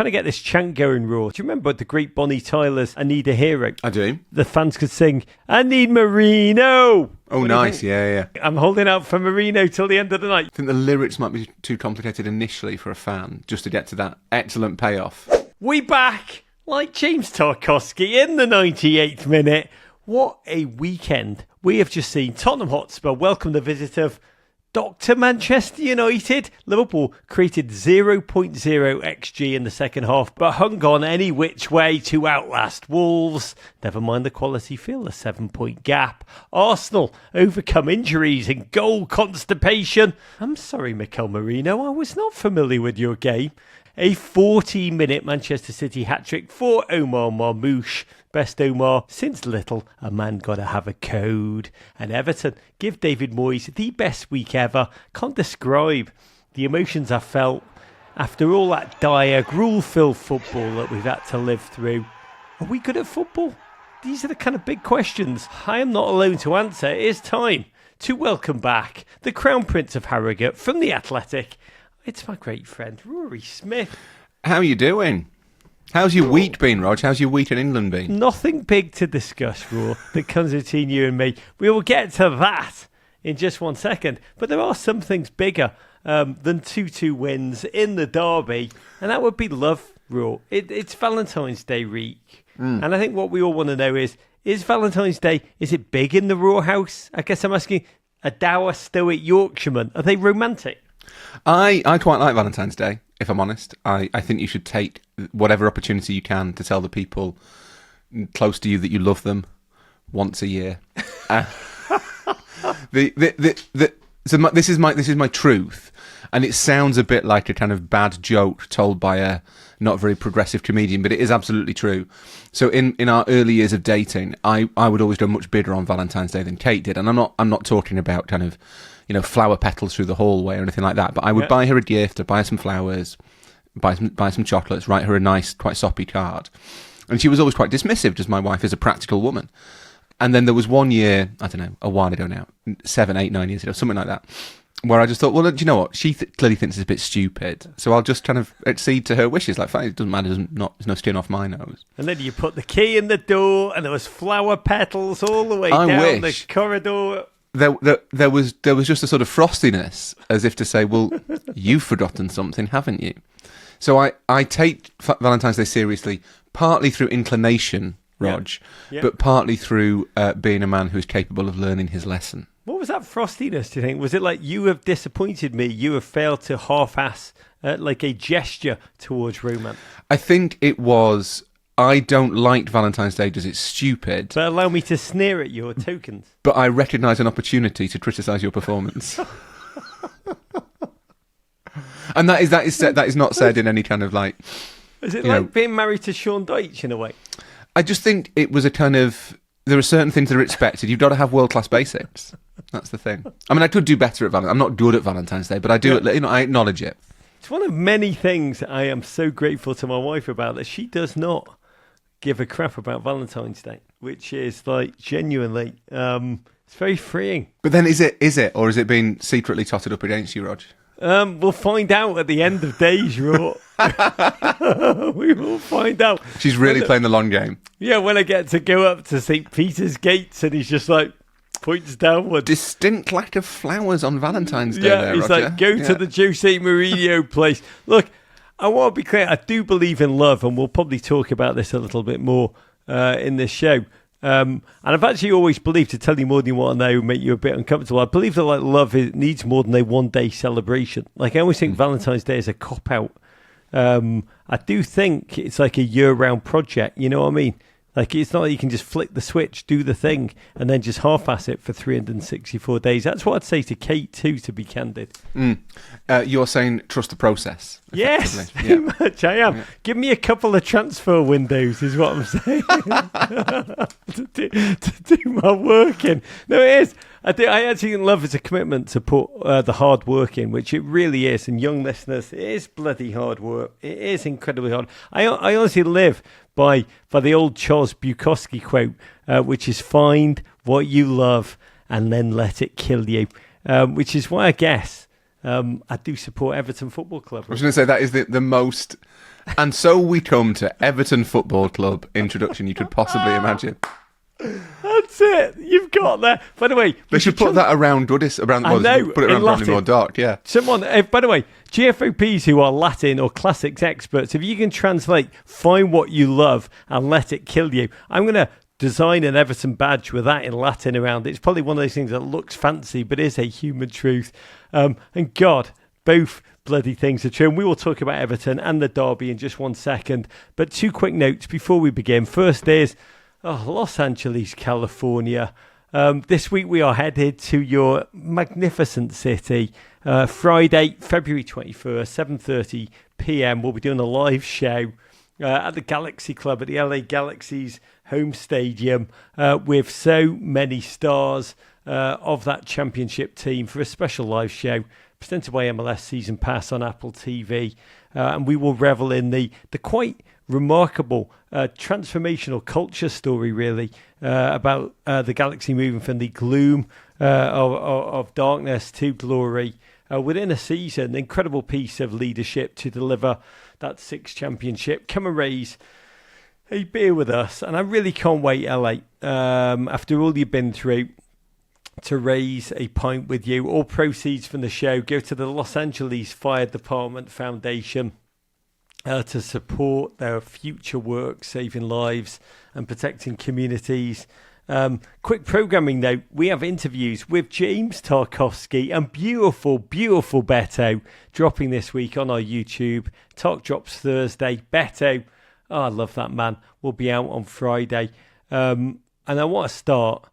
trying to get this chant going, Raw. Do you remember the great Bonnie Tyler's I Need a Hero? I do. The fans could sing, I need Merino. Oh, nice. Yeah. I'm holding out for Merino till the end of the night. I think the lyrics might be too complicated initially for a fan, just to get to that excellent payoff. We back, like James Tarkowski in the 98th minute. What a weekend. We have just seen Tottenham Hotspur welcome the visit of Dr. Manchester United. Liverpool created 0.0 XG in the second half, but hung on any which way to outlast Wolves. Never mind the quality field, a 7-point gap. Arsenal overcome injuries and goal constipation. I'm sorry, Mikel Merino, I was not familiar with your game. A 40-minute Manchester City hat-trick for Omar Marmoush. Best Omar since little, a man gotta have a code. And Everton give David Moyes the best week ever. Can't describe the emotions I felt after all that dire, gruel-filled football that we've had to live through. Are we good at football? These are the kind of big questions I am not alone to answer. It is time to welcome back the Crown Prince of Harrogate from The Athletic. It's my great friend, Rory Smith. How are you doing? How's your week been, Rog? How's your week in England been? Nothing big to discuss, Raw, that comes between you and me. We will get to that in just 1 second. But there are some things bigger than 2-2 wins in the derby. And that would be love, Raw. It's Valentine's Day week. And I think what we all want to know is Valentine's Day, is it big in the Raw house? I guess I'm asking, a dour stoic Yorkshireman, are they romantic? I quite like Valentine's Day, if I'm honest. I think you should take whatever opportunity you can to tell the people close to you that you love them once a year. So this is my truth, and it sounds a bit like a kind of bad joke told by a not very progressive comedian, but it is absolutely true. So in our early years of dating, I would always go much bigger on Valentine's Day than Kate did, and I'm not talking about kind of, you know, flower petals through the hallway or anything like that. But I would buy her a gift, I'd buy her some flowers, buy some chocolates, write her a nice, quite soppy card. And she was always quite dismissive, just my wife is a practical woman. And then there was one year, I don't know, a while ago now, 7, 8, 9 years ago, something like that, where I just thought, well, do you know what? She clearly thinks it's a bit stupid. So I'll just kind of accede to her wishes. Like, fine, it doesn't matter, there's no skin off my nose. And then you put the key in the door and there was flower petals all the way down the corridor. There was just a sort of frostiness, as if to say, well, you've forgotten something, haven't you? So I take Valentine's Day seriously, partly through inclination, Rog, but partly through being a man who is capable of learning his lesson. What was that frostiness, do you think? Was it like, you have disappointed me, you have failed to half-ass like a gesture towards romance? I think it was, I don't like Valentine's Day because it's stupid. But allow me to sneer at your tokens. But I recognise an opportunity to criticise your performance. And that is not said in any kind of like... Is it like being married to Sean Dyche in a way? I just think it was a kind of... There are certain things that are expected. You've got to have world-class basics. That's the thing. I mean, I could do better at Valentine's. I'm not good at Valentine's Day, but I do. Yeah. I acknowledge it. It's one of many things I am so grateful to my wife about, that she does not give a crap about Valentine's Day, which is like genuinely, it's very freeing. But then is it, or has it been secretly totted up against you, Rog? We'll find out at the end of days, Raw. We will find out. She's really playing the long game. Yeah, when I get to go up to St. Peter's Gates and he's just like, points downward. Distinct lack of flowers on Valentine's Day. Yeah, there, he's Roger. like, go to the Jose Mourinho place. Look, I want to be clear, I do believe in love, and we'll probably talk about this a little bit more in this show. And I've actually always believed, to tell you more than you want to know, make you a bit uncomfortable, I believe that like love needs more than a one-day celebration. Like, I always think Valentine's Day is a cop-out. I do think it's like a year-round project, you know what I mean? Like, it's not like you can just flick the switch, do the thing, and then just half-ass it for 364 days. That's what I'd say to Kate too, to be candid. You're saying trust the process. Yes, very much I am. Yeah. Give me a couple of transfer windows is what I'm saying to do my work in. No, it is. I actually love as a commitment to put the hard work in, which it really is. And young listeners, it is bloody hard work. It is incredibly hard. I honestly live by the old Charles Bukowski quote, which is find what you love and then let it kill you, which is why I guess I do support Everton Football Club. I was going to say that is the most And so we come to Everton Football Club introduction you could possibly imagine. That's it. You've got that. By the way, They should put that around Woodis, around I know, put it in around Bromley Latin. Moor Dock, yeah. Someone, by the way, GFOPs who are Latin or classics experts, if you can translate, find what you love and let it kill you. I'm going to design an Everton badge with that in Latin around it. It's probably one of those things that looks fancy, but is a human truth. And God, both bloody things are true. And we will talk about Everton and the derby in just 1 second. But 2 quick notes before we begin. First is Los Angeles, California. This week we are headed to your magnificent city. Friday, February 21st, 7:30 p.m. We'll be doing a live show at the Galaxy Club at the LA Galaxy's home stadium with so many stars of that championship team for a special live show presented by MLS Season Pass on Apple TV. And we will revel in the quite remarkable transformational culture story, really, about the Galaxy moving from the gloom of darkness to glory within a season. An incredible piece of leadership to deliver that 6th championship. Come and raise a beer with us, and I really can't wait, LA, after all you've been through, to raise a pint with you. All proceeds from the show go to the Los Angeles Fire Department Foundation to support their future work, saving lives and protecting communities. Quick programming note, we have interviews with James Tarkowski and beautiful Beto dropping this week on our YouTube. Talk drops Thursday. Beto, I love that man, will be out on Friday. And I want to start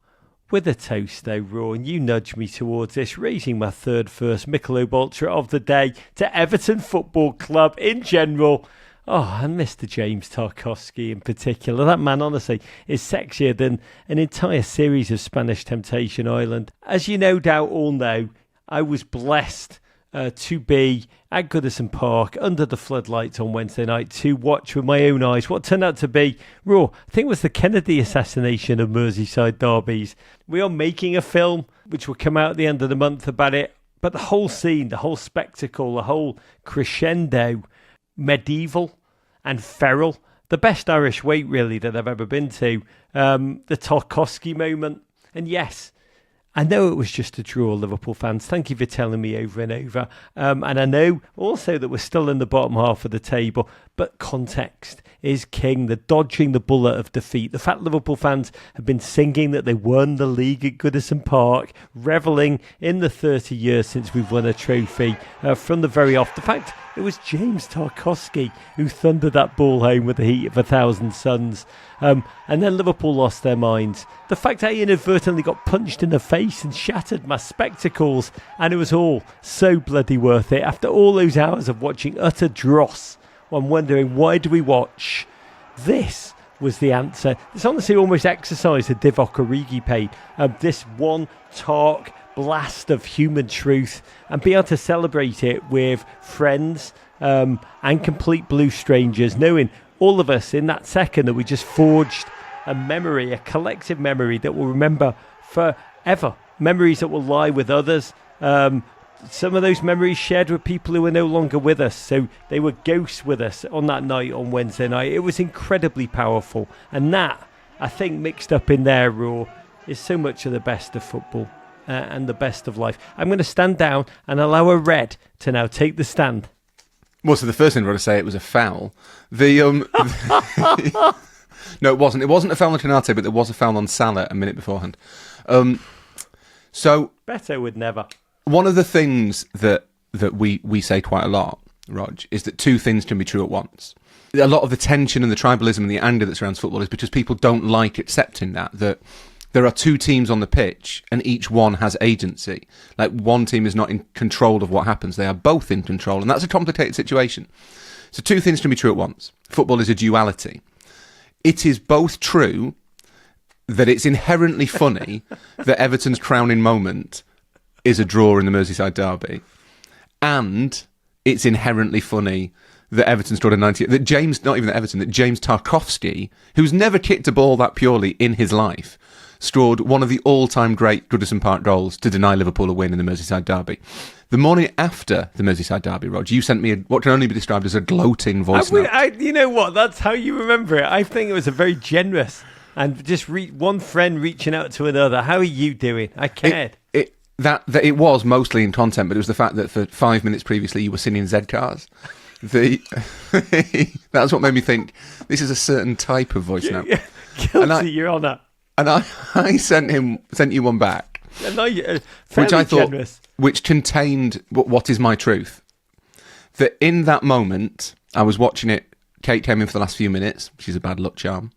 with a toast though, Raw, and you nudge me towards this, raising my third first Michelob Ultra of the day to Everton Football Club in general. Oh, and Mr. James Tarkowski in particular. That man, honestly, is sexier than an entire series of Spanish Temptation Island. As you no doubt all know, I was blessed to be at Goodison Park under the floodlights on Wednesday night to watch with my own eyes what turned out to be, Raw, I think it was the Kennedy assassination of Merseyside derbies. We are making a film which will come out at the end of the month about it, but the whole scene, the whole spectacle, the whole crescendo, medieval and feral, the best Irish wait really that I've ever been to, the Tarkowski moment. And yes, I know it was just a draw, Liverpool fans. Thank you for telling me over and over. And I know also that we're still in the bottom half of the table, but context is king. The dodging the bullet of defeat. The fact Liverpool fans have been singing that they won the league at Goodison Park, revelling in the 30 years since we've won a trophy from the very off. The fact it was James Tarkowski who thundered that ball home with the heat of 1,000 suns. And then Liverpool lost their minds. The fact I inadvertently got punched in the face and shattered my spectacles, and it was all so bloody worth it. After all those hours of watching utter dross, I'm wondering, why do we watch? This was the answer. It's honestly almost exercise that Divock Origi paid. This one talk blast of human truth, and be able to celebrate it with friends and complete blue strangers, knowing all of us in that second that we just forged a memory, a collective memory that we'll remember forever, memories that will lie with others. Some of those memories shared with people who are no longer with us, so they were ghosts with us on that night on Wednesday night. It was incredibly powerful, and that, I think, mixed up in there, Raw, is so much of the best of football and the best of life. I'm going to stand down and allow a red to now take the stand. Well, so the first thing I want to say, it was a foul. No, it wasn't. It wasn't a foul on Canate, but there was a foul on Salah a minute beforehand. So Beto would never. One of the things that we say quite a lot, Rog, is that two things can be true at once. A lot of the tension and the tribalism and the anger that surrounds football is because people don't like accepting that there are two teams on the pitch and each one has agency. Like, one team is not in control of what happens. They are both in control, and that's a complicated situation. So two things can be true at once. Football is a duality. It is both true that it's inherently funny that Everton's crowning moment is a draw in the Merseyside Derby, and it's inherently funny that Everton scored a 90... That James Tarkowski, who's never kicked a ball that purely in his life, scored one of the all-time great Goodison Park goals to deny Liverpool a win in the Merseyside Derby. The morning after the Merseyside Derby, Rog, you sent me what can only be described as a gloating voice note. You know what? That's how you remember it. I think it was a very generous and just one friend reaching out to another. How are you doing? I cared. That it was mostly in content, but it was the fact that for 5 minutes previously you were singing Z Cars. That's what made me think this is a certain type of voice note. Guilty, Your Honour. And I sent you one back, which I thought, generous. Which contained what is my truth. That in that moment, I was watching it. Kate came in for the last few minutes. She's a bad luck charm,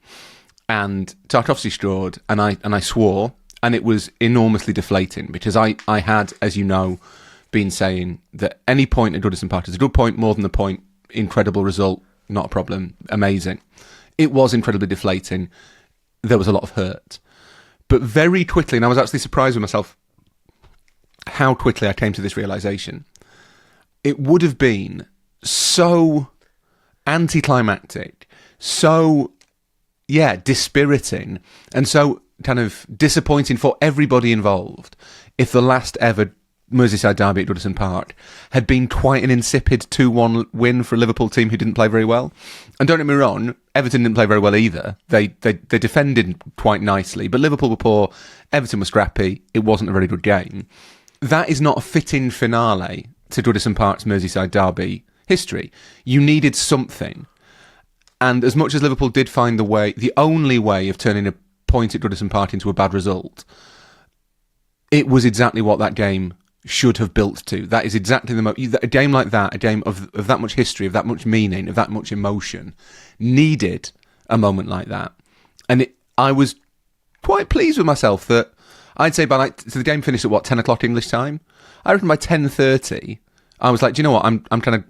and Tarkovsky scored, and I swore. And it was enormously deflating because I had, as you know, been saying that any point at Goodison Park is a good point, more than a point, incredible result, not a problem, amazing. It was incredibly deflating. There was a lot of hurt. But very quickly, and I was actually surprised with myself how quickly I came to this realisation, it would have been so anticlimactic, so, dispiriting, and so kind of disappointing for everybody involved if the last ever Merseyside Derby at Goodison Park had been quite an insipid 2-1 win for a Liverpool team who didn't play very well. And don't get me wrong, Everton didn't play very well either. They defended quite nicely, but Liverpool were poor, Everton was scrappy, it wasn't a very good game. That is not a fitting finale to Goodison Park's Merseyside Derby history. You needed something. And as much as Liverpool did find the only way of turning a point at Goodison Park into a bad result, it was exactly what that game should have built to. That is exactly a game like that, a game of that much history, of that much meaning, of that much emotion, needed a moment like that. And I was quite pleased with myself that I'd say so the game finished at 10 o'clock English time. I reckon by 10:30, I was like, do you know what? I'm kind of,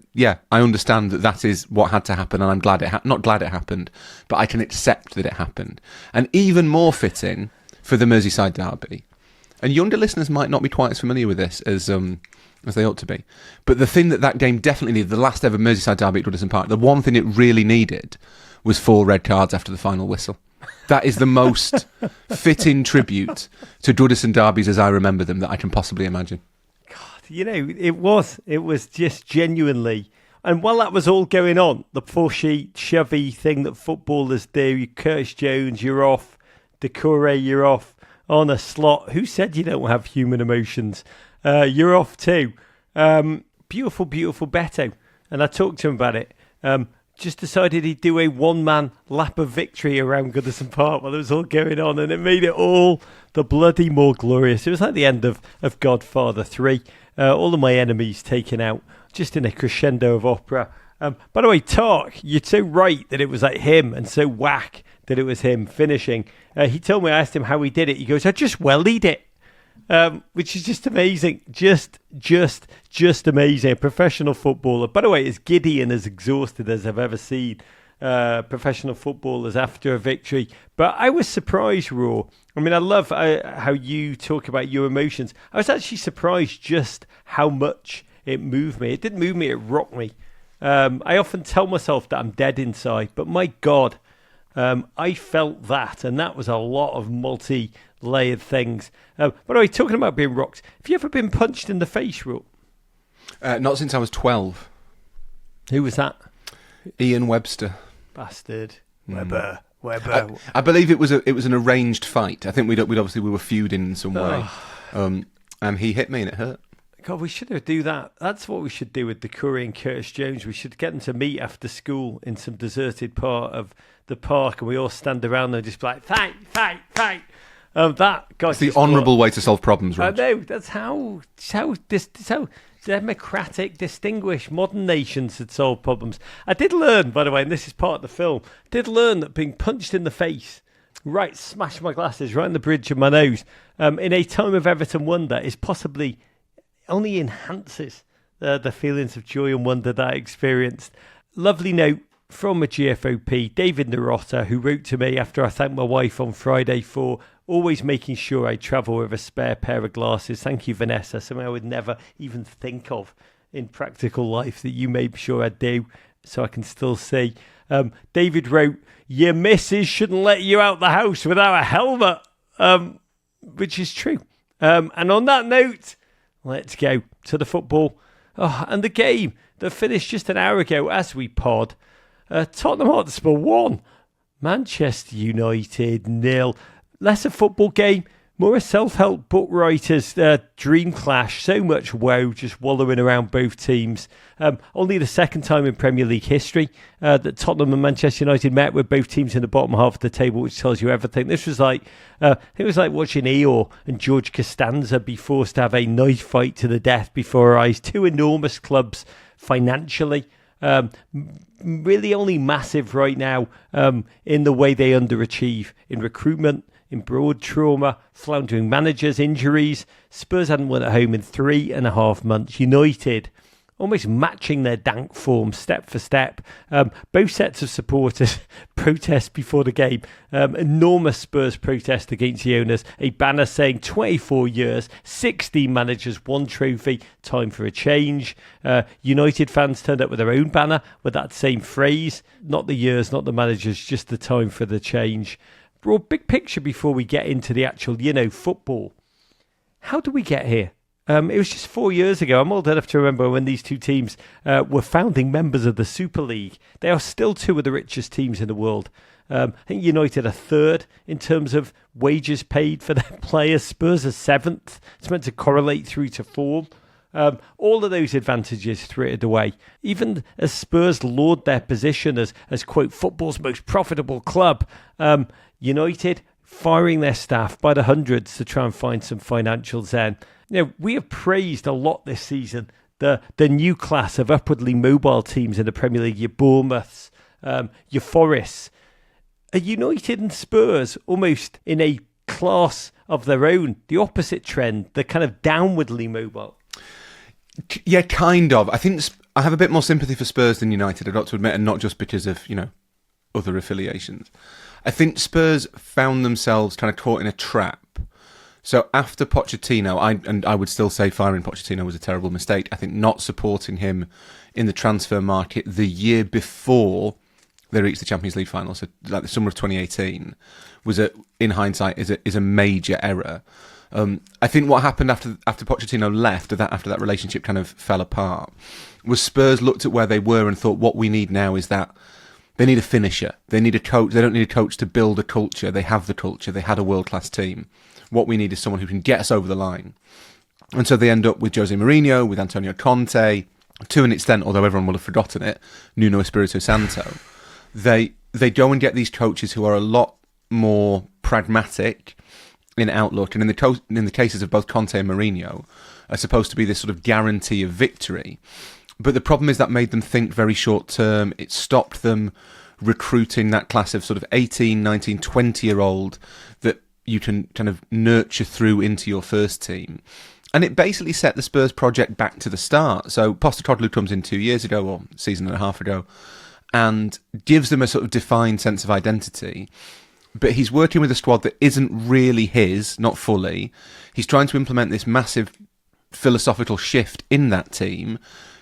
I understand that is what had to happen, and I'm glad not glad it happened, but I can accept that it happened. And even more fitting for the Merseyside Derby. And younger listeners might not be quite as familiar with this as they ought to be. But the thing that game definitely needed, the last ever Merseyside Derby at Goodison Park, the one thing it really needed was 4 red cards after the final whistle. That is the most fitting tribute to Goodison Derbies as I remember them that I can possibly imagine. It was just genuinely, and while that was all going on, the push-sheet, shovey thing that footballers do, Curtis Jones, you're off, Decore, you're off, on a slot, who said you don't have human emotions? You're off too. Beautiful, beautiful Beto, and I talked to him about it. Just decided he'd do a one-man lap of victory around Goodison Park while it was all going on, and it made it all the bloody more glorious. It was like the end of Godfather 3. All of my enemies taken out, just in a crescendo of opera. By the way, Tark, you're so right that it was like him, and so whack that it was him finishing. He told me, I asked him how he did it. He goes, I just wellied it. Which is just amazing. Just amazing. A professional footballer. By the way, as giddy and as exhausted as I've ever seen professional footballers after a victory. But I was surprised, Raw. I mean, I love how you talk about your emotions. I was actually surprised just how much it moved me. It didn't move me, it rocked me. I often tell myself that I'm dead inside, but my God, I felt that, and that was a lot of multi-layered things. By the way, talking about being rocked, have you ever been punched in the face, Raw? Not since I was 12. Who was that? Ian Webster. Bastard. Webber. I believe it was an arranged fight. I think we were feuding in some way. And he hit me and it hurt. God, we should do that. That's what we should do with Decore and Curtis Jones. We should get them to meet after school in some deserted part of the park, and we all stand around and just be like, fight. It's the honourable way to solve problems, right? I know. That's how democratic, distinguished modern nations had solved problems. I did learn, by the way, and this is part of the film, that being punched in the face, right, smash my glasses right in the bridge of my nose, in a time of Everton wonder is possibly only enhances the feelings of joy and wonder that I experienced. Lovely note from a GFOP, David Narotta, who wrote to me after I thanked my wife on Friday for always making sure I travel with a spare pair of glasses. Thank you, Vanessa. Something I would never even think of in practical life that you made sure I do, so I can still see. David wrote, your missus shouldn't let you out the house without a helmet. which is true. And on that note, let's go to the football. And the game that finished just an hour ago as we pod. Tottenham Hotspur 1, Manchester United 0. Less a football game, more a self-help book writer's dream clash. So much woe just wallowing around both teams. Only the second time in Premier League history that Tottenham and Manchester United met with both teams in the bottom half of the table, which tells you everything. This was like, it was like watching Eeyore and George Costanza be forced to have a knife fight to the death before our eyes. Two enormous clubs financially. Really only massive right now in the way they underachieve in recruitment, in broad trauma, floundering managers, injuries. Spurs hadn't won at home in 3.5 months. United almost matching their dank form step for step. Both sets of supporters protest before the game. Enormous Spurs protest against the owners. A banner saying 24 years, 16 managers, 1 trophy, time for a change. United fans turned up with their own banner with that same phrase. Not the years, not the managers, just the time for the change. Broad big picture before we get into the actual, football. How do we get here? It was just 4 years ago. I'm old enough to remember when these two teams were founding members of the Super League. They are still two of the richest teams in the world. I think United are third in terms of wages paid for their players. Spurs are seventh. It's meant to correlate through to form. All of those advantages threated away. Even as Spurs laud their position as quote, football's most profitable club, United firing their staff by the hundreds to try and find some financial zen. We have praised a lot this season the new class of upwardly mobile teams in the Premier League, your Bournemouths, your Forests. Are United and Spurs almost in a class of their own, the opposite trend, the kind of downwardly mobile? Yeah, kind of. I think I have a bit more sympathy for Spurs than United, I've got to admit, and not just because of, other affiliations. I think Spurs found themselves kind of caught in a trap. So after Pochettino, I would still say firing Pochettino was a terrible mistake. I think not supporting him in the transfer market the year before they reached the Champions League final, so like the summer of 2018, was in hindsight is a major error. I think what happened after Pochettino left, after that relationship kind of fell apart, was Spurs looked at where they were and thought, what we need now is that they need a finisher. They need a coach. They don't need a coach to build a culture. They have the culture. They had a world-class team. What we need is someone who can get us over the line. And so they end up with Jose Mourinho, with Antonio Conte, to an extent, although everyone will have forgotten it, Nuno Espirito Santo. They go and get these coaches who are a lot more pragmatic in outlook, and in the cases of both Conte and Mourinho, are supposed to be this sort of guarantee of victory. But the problem is that made them think very short term. It stopped them recruiting that class of sort of 18, 19, 20-year-old that you can kind of nurture through into your first team. And it basically set the Spurs project back to the start. So Postecoglou comes in 2 years ago, or a season and a half ago, and gives them a sort of defined sense of identity. But he's working with a squad that isn't really his, not fully. He's trying to implement this massive philosophical shift in that team.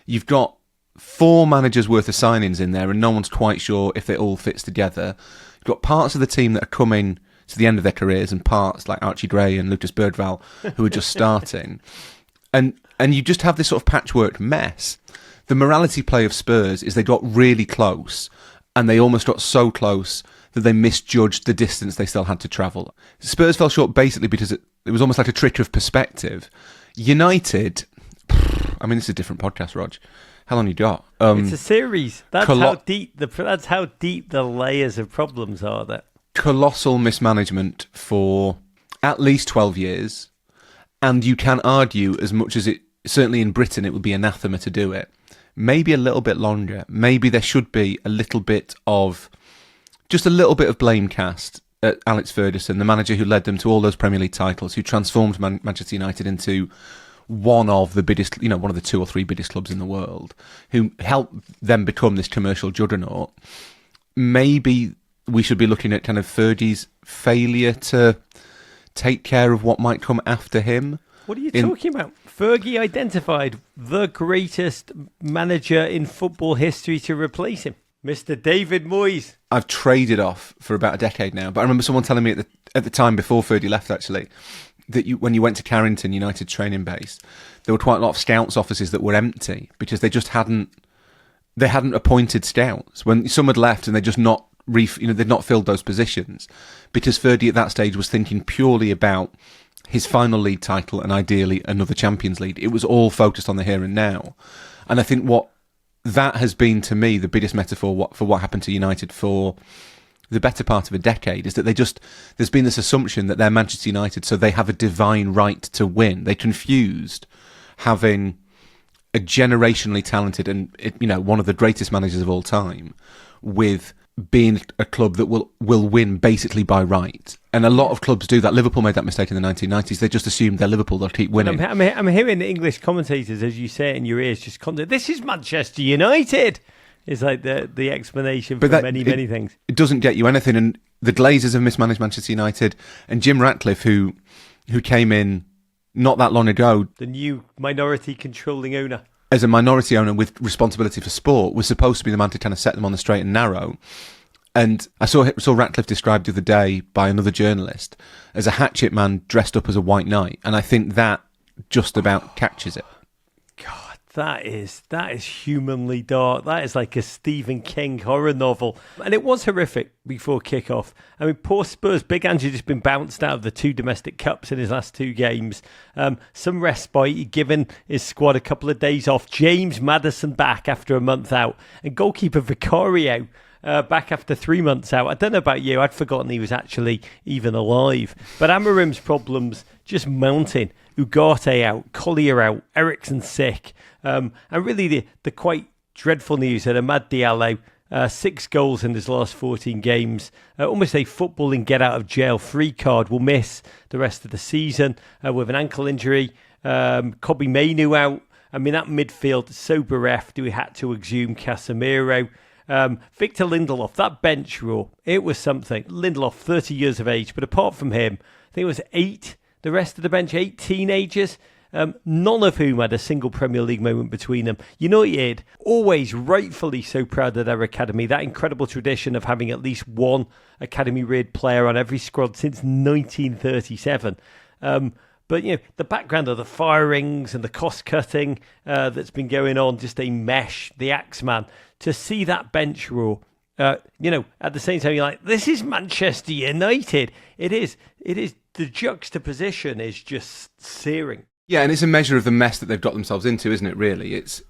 You've got 4 managers worth of signings in there, and no one's quite sure if it all fits together. You've got parts of the team that are coming to the end of their careers, and parts like Archie Gray and Lucas Birdval who are just starting. And you just have this sort of patchwork mess. The morality play of Spurs is they got really close, and they almost got so close that they misjudged the distance they still had to travel. Spurs fell short basically because it was almost like a trick of perspective. United, I mean, this is a different podcast, Rog. How long you got? It's a series. That's how deep the layers of problems are there. Colossal mismanagement for at least 12 years. And you can argue, as much as it, certainly in Britain, it would be anathema to do it, maybe a little bit longer. Maybe there should be just a little bit of blame cast at Alex Ferguson, the manager who led them to all those Premier League titles, who transformed Manchester United into one of the biggest, one of the 2 or 3 biggest clubs in the world, who helped them become this commercial juggernaut. Maybe we should be looking at kind of Fergie's failure to take care of what might come after him. What are you talking about? Fergie identified the greatest manager in football history to replace him. Mr. David Moyes. I've traded off for about a decade now, but I remember someone telling me at the time before Fergie left, actually, that when you went to Carrington United training base, there were quite a lot of scouts offices that were empty because they just hadn't appointed scouts. When some had left and they just they'd not filled those positions, because Fergie at that stage was thinking purely about his final league title and ideally another Champions League. It was all focused on the here and now. And I think what that has been to me the biggest metaphor for what happened to United for the better part of a decade is that there's been this assumption that they're Manchester United, so they have a divine right to win. They confused having a generationally talented and one of the greatest managers of all time with being a club that will win basically by right. And a lot of clubs do that. Liverpool made that mistake in the 1990s. They just assumed they're Liverpool, they'll keep winning. I'm hearing the English commentators, as you say it in your ears, just this is Manchester United. It's like the explanation for many things. It doesn't get you anything. And the Glazers have mismanaged Manchester United. And Jim Ratcliffe, who came in not that long ago, the new minority controlling owner, as a minority owner with responsibility for sport, was supposed to be the man to kind of set them on the straight and narrow. And I saw Ratcliffe described the other day by another journalist as a hatchet man dressed up as a white knight. And I think that just about catches it. God, that is humanly dark. That is like a Stephen King horror novel. And it was horrific before kick-off. I mean, poor Spurs. Big Ange just been bounced out of the 2 domestic cups in his last 2 games. Some respite. He'd given his squad a couple of days off. James Maddison back after a month out. And goalkeeper Vicario back after 3 months out. I don't know about you. I'd forgotten he was actually even alive. But Amorim's problems just mounting. Ugarte out, Collier out, Ericsson sick. And really the quite dreadful news that Amad Diallo, 6 goals in his last 14 games, almost a footballing get out of jail free card, will miss the rest of the season with an ankle injury. Kobe Mainu out. I mean, that midfield so bereft. We had to exhume Casemiro. Victor Lindelof, that bench row, it was something. Lindelof, 30 years of age, but apart from him, I think it was 8. The rest of the bench, 8 teenagers, none of whom had a single Premier League moment between them. United, always rightfully so proud of their academy, that incredible tradition of having at least one academy-reared player on every squad since 1937. But, the background of the firings and the cost-cutting that's been going on, just a mesh, the Axeman, to see that bench row, at the same time, you're like, this is Manchester United. It is. The juxtaposition is just searing. Yeah, and it's a measure of the mess that they've got themselves into, isn't it, really? It's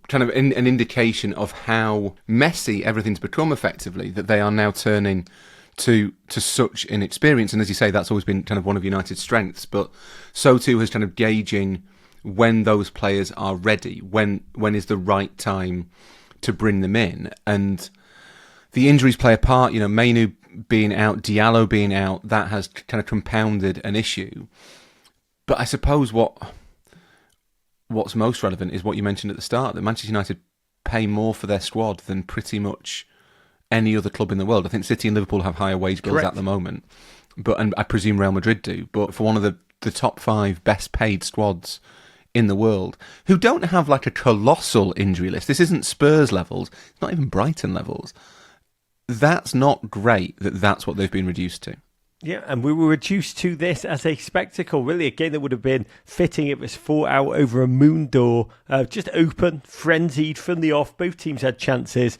kind of an indication of how messy everything's become, effectively, that they are now turning to such inexperience. And as you say, that's always been kind of one of United's strengths, but so too has kind of gauging when those players are ready, when is the right time to bring them in. And the injuries play a part. Mainu being out, Diallo being out, that has kind of compounded an issue. But I suppose what's most relevant is what you mentioned at the start, that Manchester United pay more for their squad than pretty much any other club in the world. I think City and Liverpool have higher wage bills Correct. At the moment, and I presume Real Madrid do. But for one of the top 5 best paid squads in the world, who don't have like a colossal injury list, this isn't Spurs levels, it's not even Brighton levels. That's not great that's what they've been reduced to. Yeah, and we were reduced to this as a spectacle. Really, a game that would have been fitting. It was fought out over a moon door, just open, frenzied from the off. Both teams had chances.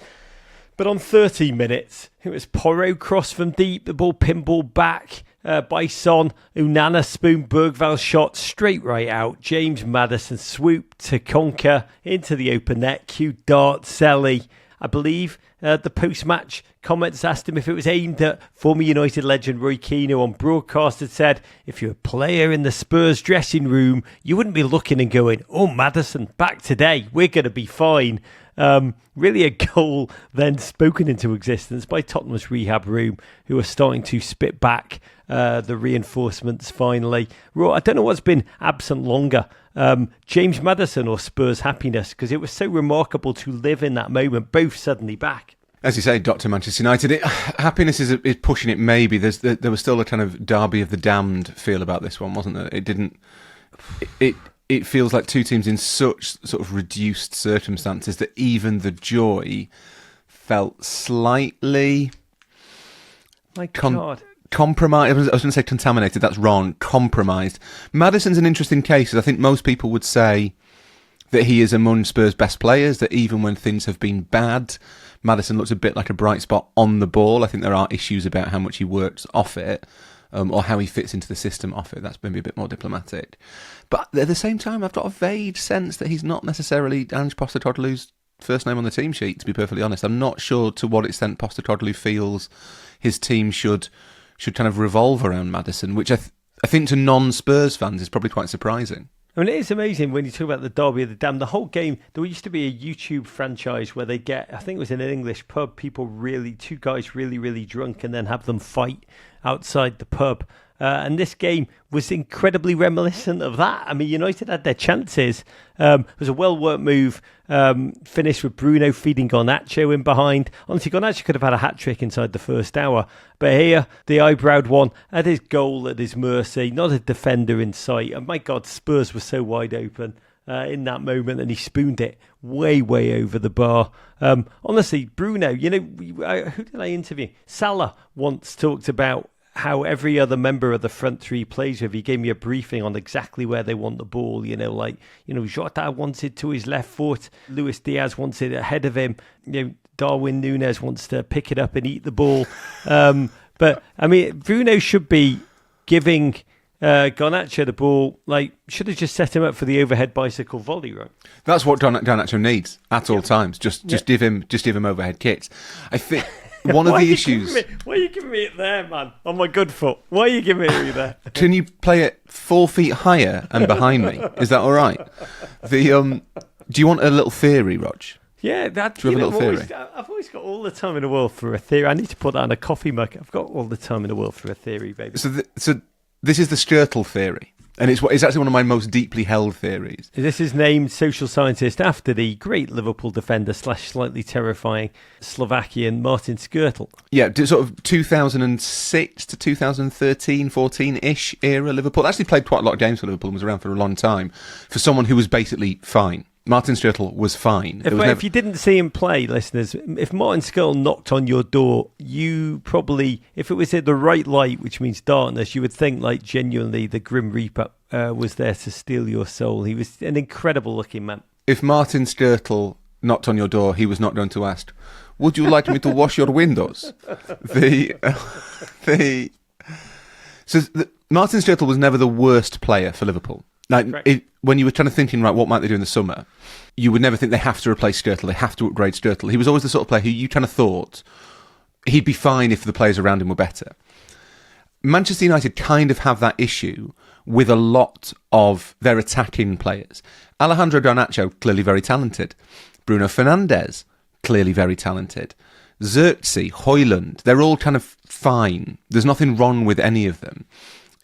But on 13 minutes, it was Porro cross from deep, the ball pinball back by Son. Unana spoon, Bergvall shot straight right out. James Maddison swooped to conquer into the open net. Cue Dart Selly. I believe the post-match comments asked him if it was aimed at former United legend Roy Keane, who on broadcast had said, if you're a player in the Spurs dressing room, you wouldn't be looking and going, oh, Maddison, back today, we're going to be fine. Really a goal then spoken into existence by Tottenham's rehab room, who are starting to spit back the reinforcements finally. I don't know what's been absent longer, James Maddison or Spurs happiness, because it was so remarkable to live in that moment, both suddenly back. As you say, Dr. Manchester United, happiness is pushing it maybe. There was still a kind of Derby of the Damned feel about this one, wasn't there? it feels like two teams in such sort of reduced circumstances that even the joy felt slightly God. compromised. I was going to say contaminated. That's wrong. Compromised. Maddison's an interesting case. I think most people would say that he is among Spurs' best players, that even when things have been bad, Maddison looks a bit like a bright spot on the ball. I think there are issues about how much he works off it, or how he fits into the system off it. That's maybe a bit more diplomatic. But at the same time, I've got a vague sense that he's not necessarily Ange Postecoglou's first name on the team sheet, to be perfectly honest. I'm not sure to what extent Postecoglou feels his team should kind of revolve around Maddison, which I think to non-Spurs fans is probably quite surprising. I mean, it is amazing when you talk about the Derby of the Damned. The whole game, there used to be a YouTube franchise where they get, I think it was in an English pub, two guys really, really drunk and then have them fight outside the pub. And this game was incredibly reminiscent of that. I mean, United had their chances. It was a well-worked move, finished with Bruno feeding Garnacho in behind. Honestly, Garnacho could have had a hat-trick inside the first hour. But here, the eyebrowed one, at his goal, at his mercy, not a defender in sight. And my God, Spurs were so wide open in that moment, and he spooned it way, way over the bar. Honestly, Bruno, who did I interview? Salah once talked about how every other member of the front three plays with. He gave me a briefing on exactly where they want the ball. Jota wants it to his left foot. Luis Diaz wants it ahead of him. Darwin Núñez wants to pick it up and eat the ball. But, I mean, Bruno should be giving Garnacho the ball. Should have just set him up for the overhead bicycle volley, right? That's what Garnacho needs at all times. Just give him overhead kicks. I think... One of the issues... Why are you giving me it there, man? On my good foot. Why are you giving it me there? Can you play it 4 feet higher and behind me? Is that all right? Do you want a little theory, Rog? Yeah, do you have a little theory? I've always got all the time in the world for a theory. I need to put that on a coffee mug. I've got all the time in the world for a theory, baby. So this is the Skirtle theory. And it's actually one of my most deeply held theories. This is named social scientist after the great Liverpool defender / slightly terrifying Slovakian Martin Skirtle. Yeah, sort of 2006 to 2013, 14-ish era Liverpool. Actually played quite a lot of games for Liverpool and was around for a long time. For someone who was basically fine. Martin Skirtle was fine. If you didn't see him play, listeners, if Martin Skirtle knocked on your door, you probably, if it was at the right light, which means darkness, you would think genuinely the Grim Reaper was there to steal your soul. He was an incredible looking man. If Martin Skirtle knocked on your door, he was not going to ask, would you like me to wash your windows? Martin Skirtle was never the worst player for Liverpool. When you were kind of thinking, right, what might they do in the summer, you would never think they have to replace Skirtle, they have to upgrade Skirtle. He was always the sort of player who you kind of thought he'd be fine if the players around him were better. Manchester United kind of have that issue with a lot of their attacking players. Alejandro Garnacho, clearly very talented. Bruno Fernandes, clearly very talented. Xerxes, Højlund, they're all kind of fine. There's nothing wrong with any of them.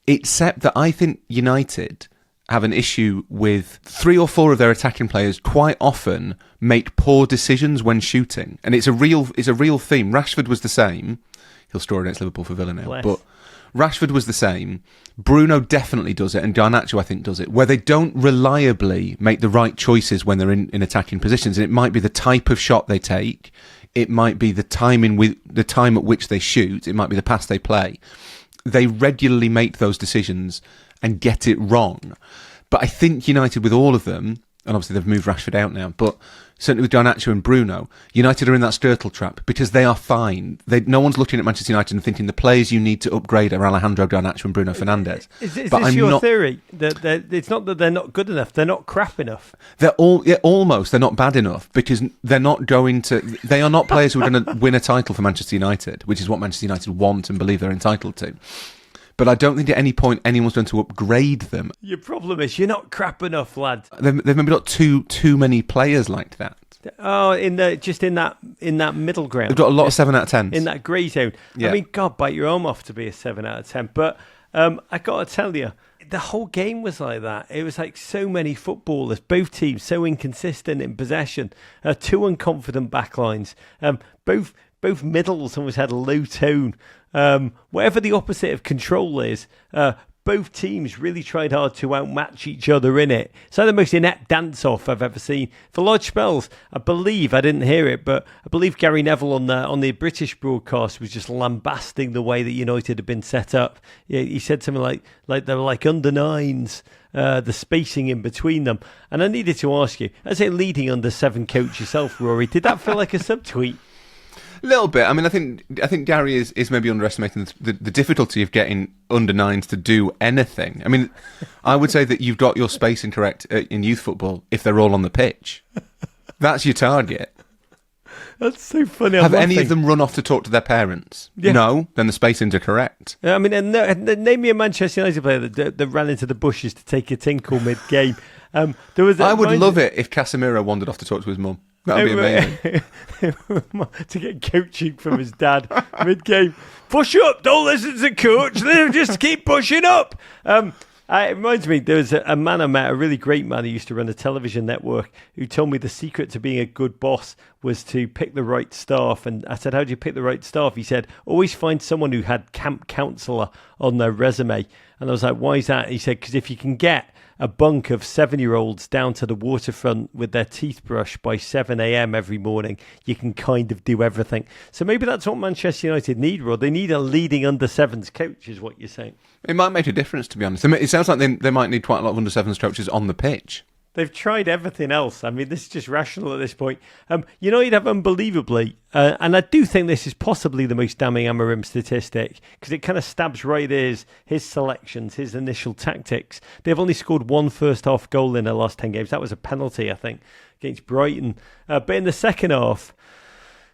Except that I think United have an issue with 3 or 4 of their attacking players quite often make poor decisions when shooting. And it's a real theme. Rashford was the same. He'll score against Liverpool for Villa now. But Rashford was the same. Bruno definitely does it, and Garnacho, I think, does it, where they don't reliably make the right choices when they're in attacking positions. And it might be the type of shot they take. It might be the time at which they shoot. It might be the pass they play. They regularly make those decisions and get it wrong. But I think United, with all of them, and obviously they've moved Rashford out now, but certainly with Garnacho and Bruno, United are in that Skirtle trap because they are fine. No one's looking at Manchester United and thinking the players you need to upgrade are Alejandro Garnacho and Bruno Fernandes. Is this your theory? That it's not that they're not good enough, they're not crap enough. Almost. They're not bad enough because they are not players who are going to win a title for Manchester United, which is what Manchester United want and believe they're entitled to. But I don't think at any point anyone's going to upgrade them. Your problem is you're not crap enough, lad. They've maybe got too many players like that. Oh, in that middle ground. They've got a lot of 7 out of 10s. In that grey zone. Yeah. I mean, God, bite your arm off to be a 7 out of 10. But I got to tell you, the whole game was like that. It was like so many footballers, both teams so inconsistent in possession, 2 unconfident backlines, both middles always had a low tone. Whatever the opposite of control is, both teams really tried hard to outmatch each other in it. It's like the most inept dance-off I've ever seen. For large spells, I didn't hear it, but I believe Gary Neville on the British broadcast was just lambasting the way that United had been set up. He said something like they were like under nines, the spacing in between them. And I needed to ask you, as a leading under 7 coach yourself, Rory, did that feel like a subtweet? A little bit. I mean, I think Gary is maybe underestimating the difficulty of getting under nines to do anything. I mean, I would say that you've got your spacing correct in youth football if they're all on the pitch. That's your target. That's so funny. Have any of them run off to talk to their parents? Yeah. No, then the spacings are correct. I mean, name me a Manchester United player that ran into the bushes to take a tinkle mid-game. I would love it if Casemiro wandered off to talk to his mum. That would be amazing. To get coaching from his dad mid-game. Push up, don't listen to coach, just keep pushing up. It reminds me, there was a man I met, a really great man who used to run a television network, who told me the secret to being a good boss was to pick the right staff. And I said, how do you pick the right staff? He said, always find someone who had camp counsellor on their resume. And I was like, why is that? He said, because if you can get a bunk of 7-year-olds down to the waterfront with their teeth brushed by 7 a.m. every morning, you can kind of do everything. So maybe that's what Manchester United need, Rod. They need a leading under-7s coach, is what you're saying. It might make a difference, to be honest. It sounds like they might need quite a lot of under-7s coaches on the pitch. They've tried everything else. I mean, this is just rational at this point. United have unbelievably, and I do think this is possibly the most damning Amorim statistic, because it kind of stabs right his selections, his initial tactics. They've only scored 1 first-half goal in their last 10 games. That was a penalty, I think, against Brighton. But in the second half,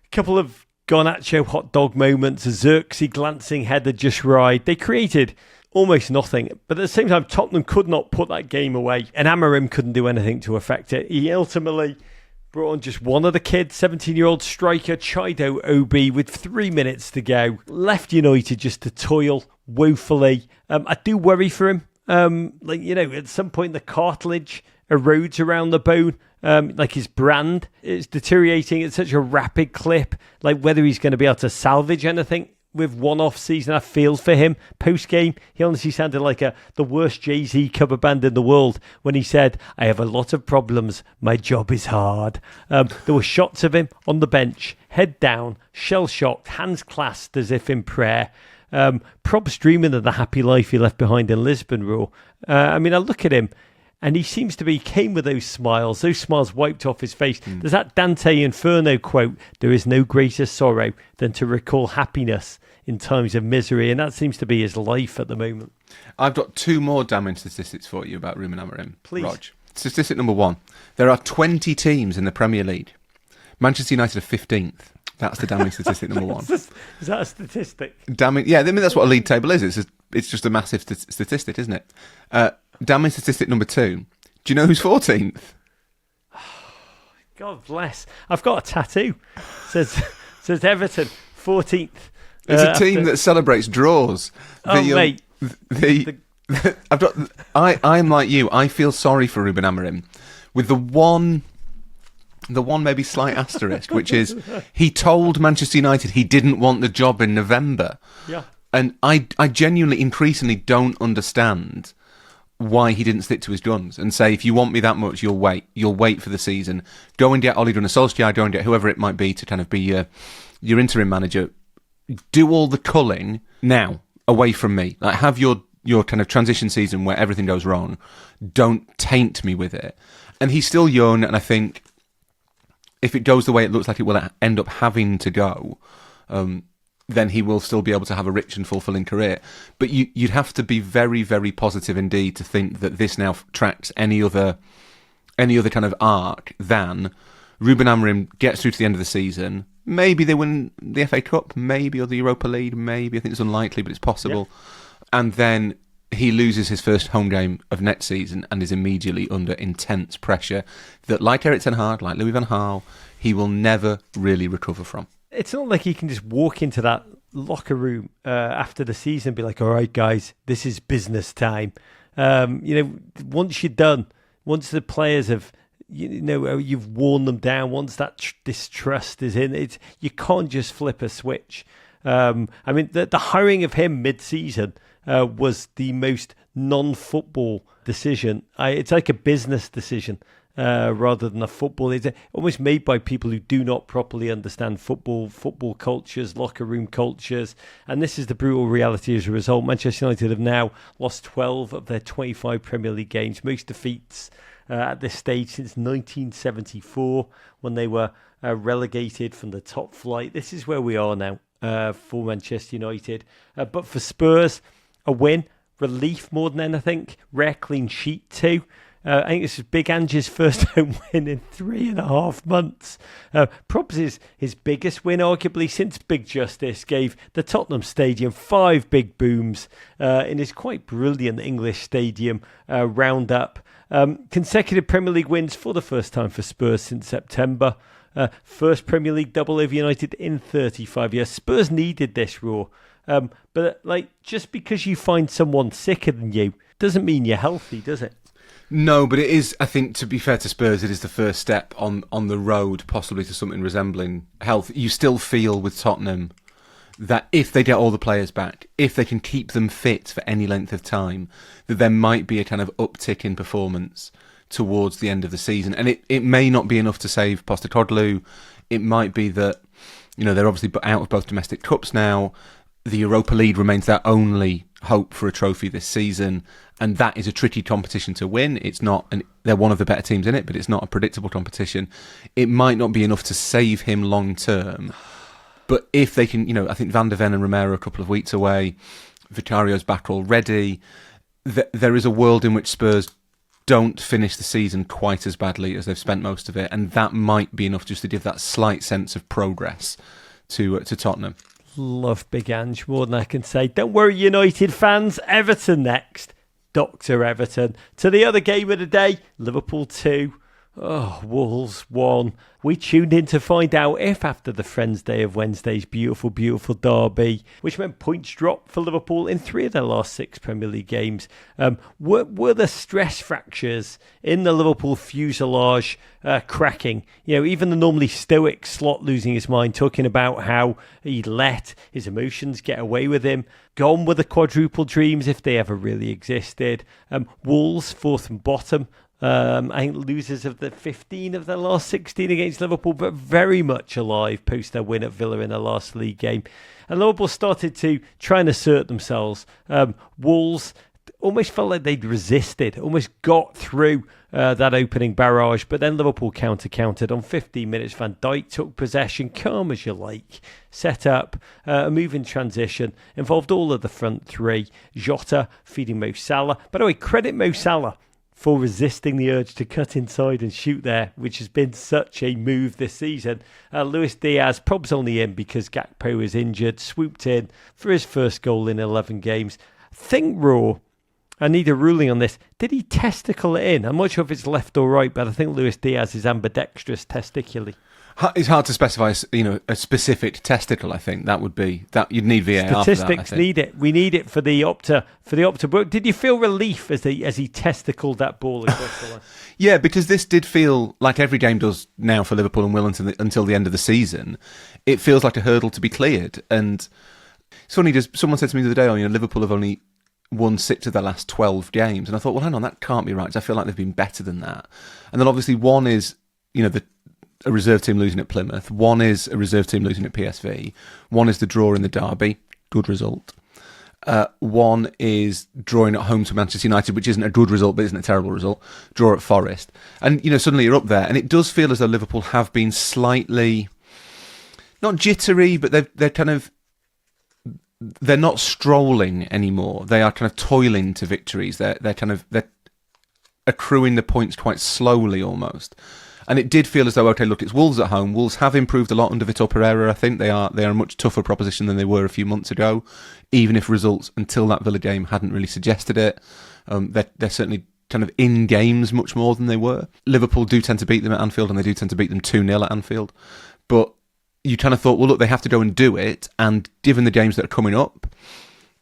a couple of Garnacho hot dog moments, a Xerxes glancing header just right. They created almost nothing. But at the same time, Tottenham could not put that game away, and Amorim couldn't do anything to affect it. He ultimately brought on just one of the kids, 17-year-old striker Chido Obi, with 3 minutes to go. Left United just to toil woefully. I do worry for him. At some point the cartilage erodes around the bone. Like his brand is deteriorating at such a rapid clip. Like whether he's going to be able to salvage anything with one off season. I feel for him. Post game, he honestly sounded like the worst Jay-Z cover band in the world when he said, "I have a lot of problems. My job is hard." There were shots of him on the bench, head down, shell shocked, hands clasped as if in prayer. Probs dreaming of the happy life he left behind in Lisbon. I look at him, and he seems to be came with those smiles wiped off his face. There's that Dante Inferno quote, "There is no greater sorrow than to recall happiness in times of misery," and that seems to be his life at the moment. I've got 2 more damning statistics for you about Ruben Amorim. Please. Rog. Statistic number 1. There are 20 teams in the Premier League. Manchester United are 15th. That's the damning statistic number 1. Is that a statistic? Damning, yeah, I mean, that's what a league table is. It's just a massive statistic, isn't it? Damning statistic number 2. Do you know who's 14th? God bless. I've got a tattoo. Says Everton, 14th. It's a team that celebrates draws. Mate. I'm like you. I feel sorry for Ruben Amorim, with the one maybe slight asterisk, which is he told Manchester United he didn't want the job in November. Yeah. And I genuinely, increasingly don't understand why he didn't stick to his guns and say, if you want me that much, you'll wait for the season. Go and get Ole Gunnar Solskjaer, go and get whoever it might be to kind of be your interim manager. Do all the culling now, away from me. Like, have your kind of transition season where everything goes wrong. Don't taint me with it. And he's still young, and I think if it goes the way it looks like it will end up having to go, then he will still be able to have a rich and fulfilling career. But you'd have to be very, very positive indeed to think that this now tracks any other kind of arc than Ruben Amorim gets through to the end of the season. Maybe they win the FA Cup, maybe, or the Europa League, maybe. I think it's unlikely, but it's possible. Yeah. And then he loses his first home game of next season and is immediately under intense pressure that, like Erik ten Hag, like Louis van Gaal, he will never really recover from. It's not like he can just walk into that locker room after the season and be like, "All right, guys, this is business time." Once you're done, once the players have, you've worn them down, once that distrust is in, you can't just flip a switch. I mean, the hiring of him mid-season was the most non-football decision. It's like a business decision rather than a football. It's almost made by people who do not properly understand football cultures, locker room cultures. And this is the brutal reality as a result. Manchester United have now lost 12 of their 25 Premier League games, most defeats at this stage since 1974 when they were relegated from the top flight. This is where we are now for Manchester United. But for Spurs, a win, relief more than anything, rare clean sheet too. I think this is Big Ange's first home win in 3.5 months. Probs his biggest win, arguably, since Big Justice gave the Tottenham Stadium 5 big booms in his quite brilliant English stadium roundup. Consecutive Premier League wins for the first time for Spurs since September. First Premier League double over United in 35 years. Spurs needed this, Raw. But just because you find someone sicker than you doesn't mean you're healthy, does it? No, but it is, I think, to be fair to Spurs, it is the first step on the road possibly to something resembling health. You still feel with Tottenham that if they get all the players back, if they can keep them fit for any length of time, that there might be a kind of uptick in performance towards the end of the season. And it may not be enough to save Postecoglou. It might be that, they're obviously out of both domestic cups now. The Europa League remains their only hope for a trophy this season, and that is a tricky competition to win. It's not, they're one of the better teams in it, but it's not a predictable competition. It might not be enough to save him long term, but if they can, I think Van der Ven and Romero are a couple of weeks away. Vicario's back already. There is a world in which Spurs don't finish the season quite as badly as they've spent most of it, and that might be enough just to give that slight sense of progress to Tottenham. Love Big Ange more than I can say. Don't worry, United fans. Everton next. Dr. Everton. To the other game of the day, Liverpool 2. Wolves 1. We tuned in to find out if after the Friends Day of Wednesday's beautiful, beautiful derby, which meant points dropped for Liverpool in 3 of their last 6 Premier League games, were the stress fractures in the Liverpool fuselage cracking? Even the normally stoic Slot losing his mind, talking about how he let his emotions get away with him. Gone were the quadruple dreams, if they ever really existed. Wolves 4th and bottom. I think losers of the 15 of their last 16 against Liverpool, but very much alive post their win at Villa in their last league game. And Liverpool started to try and assert themselves. Wolves almost felt like they'd resisted, almost got through that opening barrage, but then Liverpool countered on 15 minutes. Van Dijk took possession, calm as you like, set up a move in transition, involved all of the front three. Jota feeding Mo Salah. By the way, credit Mo Salah for resisting the urge to cut inside and shoot there, which has been such a move this season. Luis Diaz, probs only in because Gakpo is injured, swooped in for his first goal in 11 games. Think, Raw, I need a ruling on this. Did he testicle it in? I'm not sure if it's left or right, but I think Luis Diaz is ambidextrous testicularly. It's hard to specify, a specific testicle. I think that would be that you'd need VAR. Statistics for that, need it. We need it for the Opta book. Did you feel relief as he testicled that ball across the line? Yeah, because this did feel like every game does now for Liverpool and will until the end of the season. It feels like a hurdle to be cleared. And it's funny. Someone said to me the other day, Liverpool have only won 6 of their last 12 games, and I thought, well, hang on, that can't be right. 'Cause I feel like they've been better than that. And then obviously one is, a reserve team losing at Plymouth. One is a reserve team losing at PSV. One is the draw in the derby. Good result. One is drawing at home to Manchester United, which isn't a good result, but isn't a terrible result. Draw at Forest. And, suddenly you're up there. And it does feel as though Liverpool have been slightly, not jittery, but they're not strolling anymore. They are kind of toiling to victories. They're accruing the points quite slowly almost. And it did feel as though, okay, look, it's Wolves at home. Wolves have improved a lot under Vitor Pereira. I think they are a much tougher proposition than they were a few months ago, even if results until that Villa game hadn't really suggested it. They're certainly kind of in games much more than they were. Liverpool do tend to beat them at Anfield, and they do tend to beat them 2-0 at Anfield. But you kind of thought, well, look, they have to go and do it. And given the games that are coming up,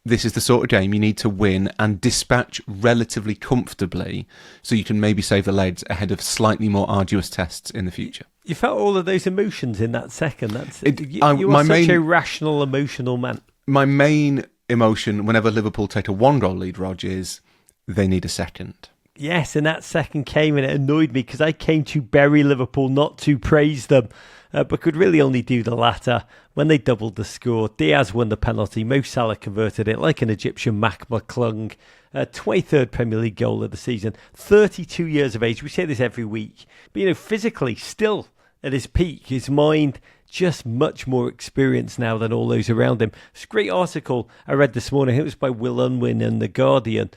this is the sort of game you need to win and dispatch relatively comfortably so you can maybe save the legs ahead of slightly more arduous tests in the future. You felt all of those emotions in that second. You my are such main- a rational, emotional man. My main emotion whenever Liverpool take a 1-goal lead, Rog, is they need a second. Yes, and that second came and it annoyed me because I came to bury Liverpool, not to praise them, but could really only do the latter. When they doubled the score, Diaz won the penalty, Mo Salah converted it like an Egyptian Mac McClung. 23rd Premier League goal of the season, 32 years of age. We say this every week, but physically still at his peak, his mind just much more experienced now than all those around him. It's a great article I read this morning. It was by Will Unwin in The Guardian.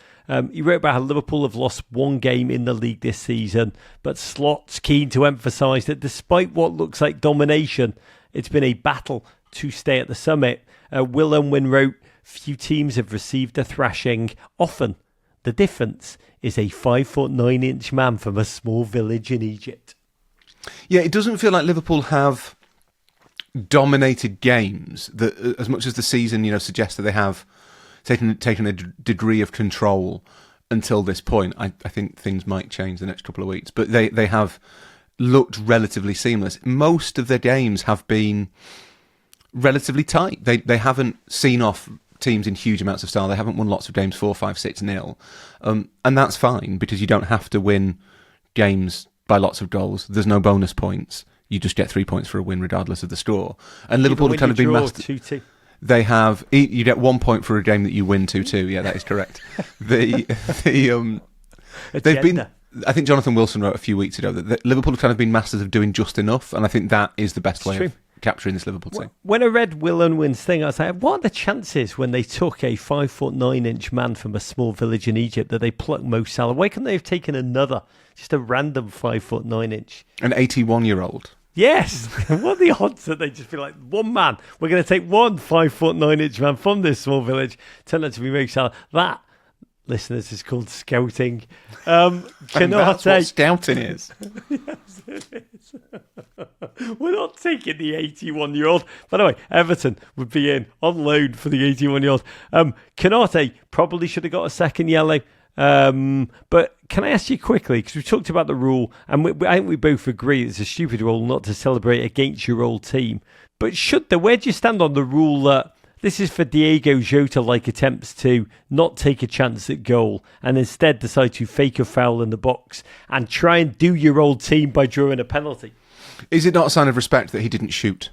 He wrote about how Liverpool have lost one game in the league this season, but Slot's keen to emphasise that despite what looks like domination, it's been a battle to stay at the summit. Will Unwin wrote, few teams have received a thrashing. Often, the difference is a 5'9" man from a small village in Egypt. Yeah, it doesn't feel like Liverpool have dominated games that, as much as the season, suggests that they have taken a degree of control until this point. I think things might change the next couple of weeks, but they have looked relatively seamless. Most of their games have been relatively tight. They haven't seen off teams in huge amounts of style. They haven't won lots of games 4-5, 6-0, and that's fine because you don't have to win games by lots of goals. There's no bonus points. You just get 3 points for a win regardless of the score. And Liverpool have kind of been mastered. 2-2. They have. You get 1 point for a game that you win 2-2. Yeah, that is correct. They've been. I think Jonathan Wilson wrote a few weeks ago that Liverpool have kind of been masters of doing just enough, and I think that is the best way of capturing this Liverpool team. When I read Will Unwin's thing, I was like, what are the chances when they took a 5'9" man from a small village in Egypt that they plucked Mo Salah? Why couldn't they have taken another, just a random 5'9"? An 81-year-old. Yes. What are the odds that they just be like, one man, we're going to take one 5'9" man from this small village, turn out to be Mo Salah. That, listeners, is called scouting. And that's what scouting is. Yes, it is. We're not taking the 81-year-old. By the way, Everton would be in on loan for the 81-year-old. Konate probably should have got a second yellow. But can I ask you quickly, because we talked about the rule, and I think we both agree it's a stupid rule not to celebrate against your old team. But where do you stand on the rule that this is for Diego Jota-like attempts to not take a chance at goal and instead decide to fake a foul in the box and try and do your old team by drawing a penalty? Is it not a sign of respect that he didn't shoot?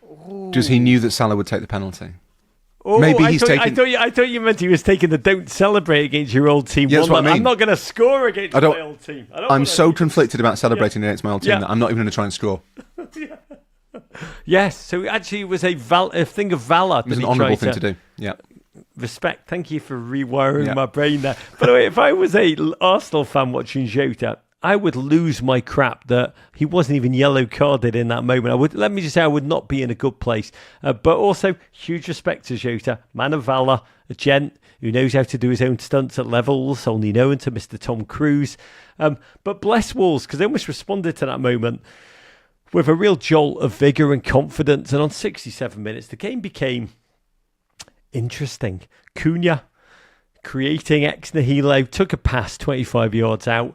Because he knew that Salah would take the penalty. Oh, Maybe I thought you meant he was taking the don't celebrate against your old team. Yeah, that's what I mean. I'm not going to score against my old team. I'm so conflicted about celebrating against my old team that I'm not even going to try and score. Yes, so actually it was a thing of valour. It was an honourable thing to do. Yeah. Respect. Thank you for rewiring my brain there. By the way, if I was a Arsenal fan watching Jota, I would lose my crap that he wasn't even yellow carded in that moment. Let me just say I would not be in a good place. But also, huge respect to Jota, man of valour, a gent who knows how to do his own stunts at levels only known to Mr. Tom Cruise. But bless Wolves, because they almost responded to that moment with a real jolt of vigour and confidence. And on 67 minutes, the game became interesting. Cunha, creating ex nihilo, took a pass 25 yards out.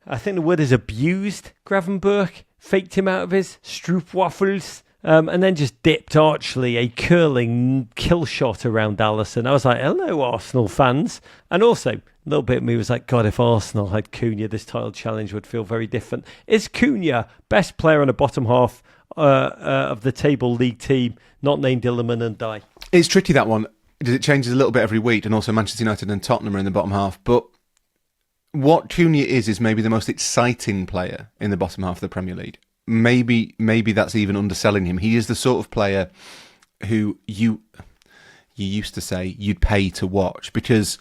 I think the word is abused Gravenberch, faked him out of his stroopwafels, and then just dipped archly a curling kill shot around Alisson. I was like, hello, Arsenal fans. And also, a little bit of me was like, God, if Arsenal had Cunha, this title challenge would feel very different. Is Cunha best player on the bottom half of the table league team, not named Illiman and Dye? It's tricky, that one, because it changes a little bit every week, and also Manchester United and Tottenham are in the bottom half. But what Cunha is maybe the most exciting player in the bottom half of the Premier League. Maybe that's even underselling him. He is the sort of player who you used to say you'd pay to watch, because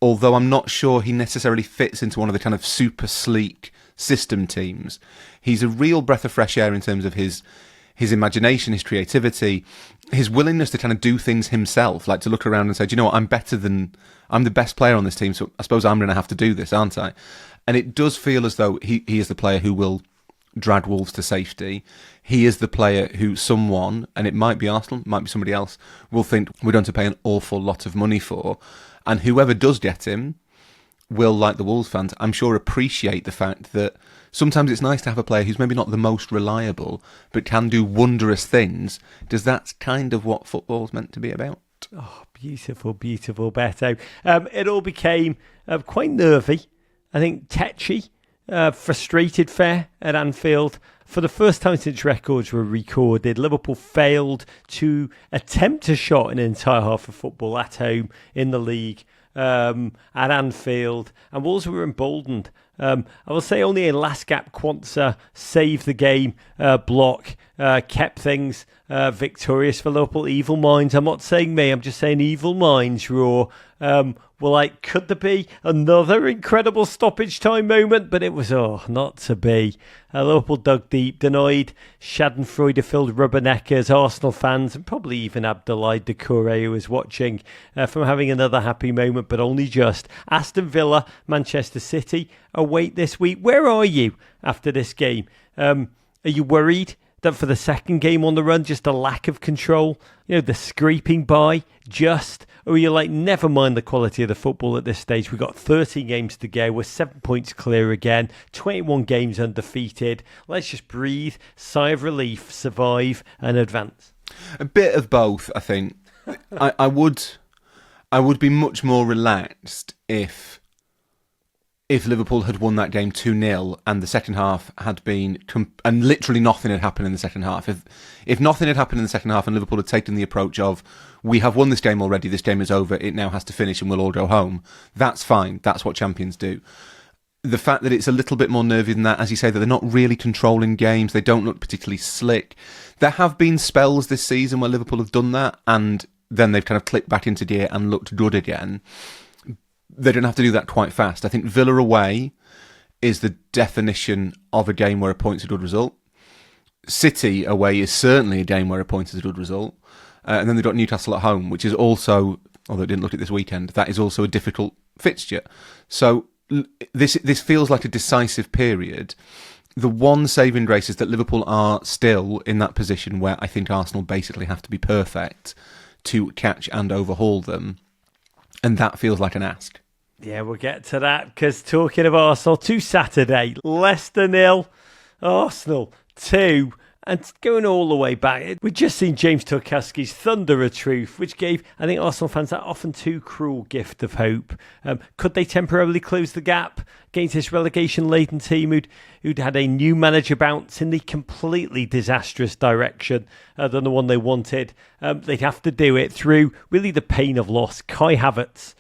although I'm not sure he necessarily fits into one of the kind of super sleek system teams, he's a real breath of fresh air in terms of his imagination, his creativity, his willingness to kind of do things himself, like to look around and say, do you know what, I'm the best player on this team, so I suppose I'm going to have to do this, aren't I? And it does feel as though he is the player who will drag Wolves to safety. He is the player who someone, and it might be Arsenal, it might be somebody else, will think we're going to pay an awful lot of money for. And whoever does get him will, like the Wolves fans, I'm sure appreciate the fact that sometimes it's nice to have a player who's maybe not the most reliable, but can do wondrous things. Does that's kind of what football's meant to be about? Oh, beautiful, beautiful, Beto. It all became quite nervy. I think tetchy, frustrated fair at Anfield. For the first time since records were recorded, Liverpool failed to attempt a shot in an entire half of football at home in the league at Anfield, and Wolves were emboldened. I will say only a last gap Quansah saved the game block, kept things victorious for Liverpool. Evil minds, I'm not saying me, I'm just saying evil minds, Raw. Were like, could there be another incredible stoppage time moment? But it was, not to be. Liverpool dug deep, denied Schadenfreude-filled rubberneckers, Arsenal fans, and probably even Abdoulaye Doucouré, who was watching, from having another happy moment, but only just. Aston Villa, Manchester City await this week. Where are you after this game? Are you worried that for the second game on the run, just a lack of control, the scraping by, or you're like, never mind the quality of the football at this stage. We've got 13 games to go. We're 7 points clear again, 21 games undefeated. Let's just breathe, sigh of relief, survive and advance. A bit of both, I think. I would be much more relaxed if Liverpool had won that game 2-0 and the second half had been... and literally nothing had happened in the second half. If nothing had happened in the second half and Liverpool had taken the approach of, we have won this game already, this game is over, it now has to finish and we'll all go home, that's fine. That's what champions do. The fact that it's a little bit more nervy than that, as you say, that they're not really controlling games, they don't look particularly slick. There have been spells this season where Liverpool have done that and then they've kind of clicked back into gear and looked good again. They don't have to do that quite fast. I think Villa away is the definition of a game where a point's a good result. City away is certainly a game where a point is a good result. And then they've got Newcastle at home, which is also, although I didn't look at this weekend, that is also a difficult fixture. So this feels like a decisive period. The one saving grace is that Liverpool are still in that position where I think Arsenal basically have to be perfect to catch and overhaul them. And that feels like an ask. Yeah, we'll get to that, because talking of Arsenal, to Saturday, Leicester 0, Arsenal 2, and going all the way back, we've just seen James Tarkowski's Thunder of Truth, which gave, I think, Arsenal fans that often too cruel gift of hope. Could they temporarily close the gap against this relegation-laden team who'd had a new manager bounce in the completely disastrous direction than the one they wanted? They'd have to do it through really the pain of loss. Kai Havertz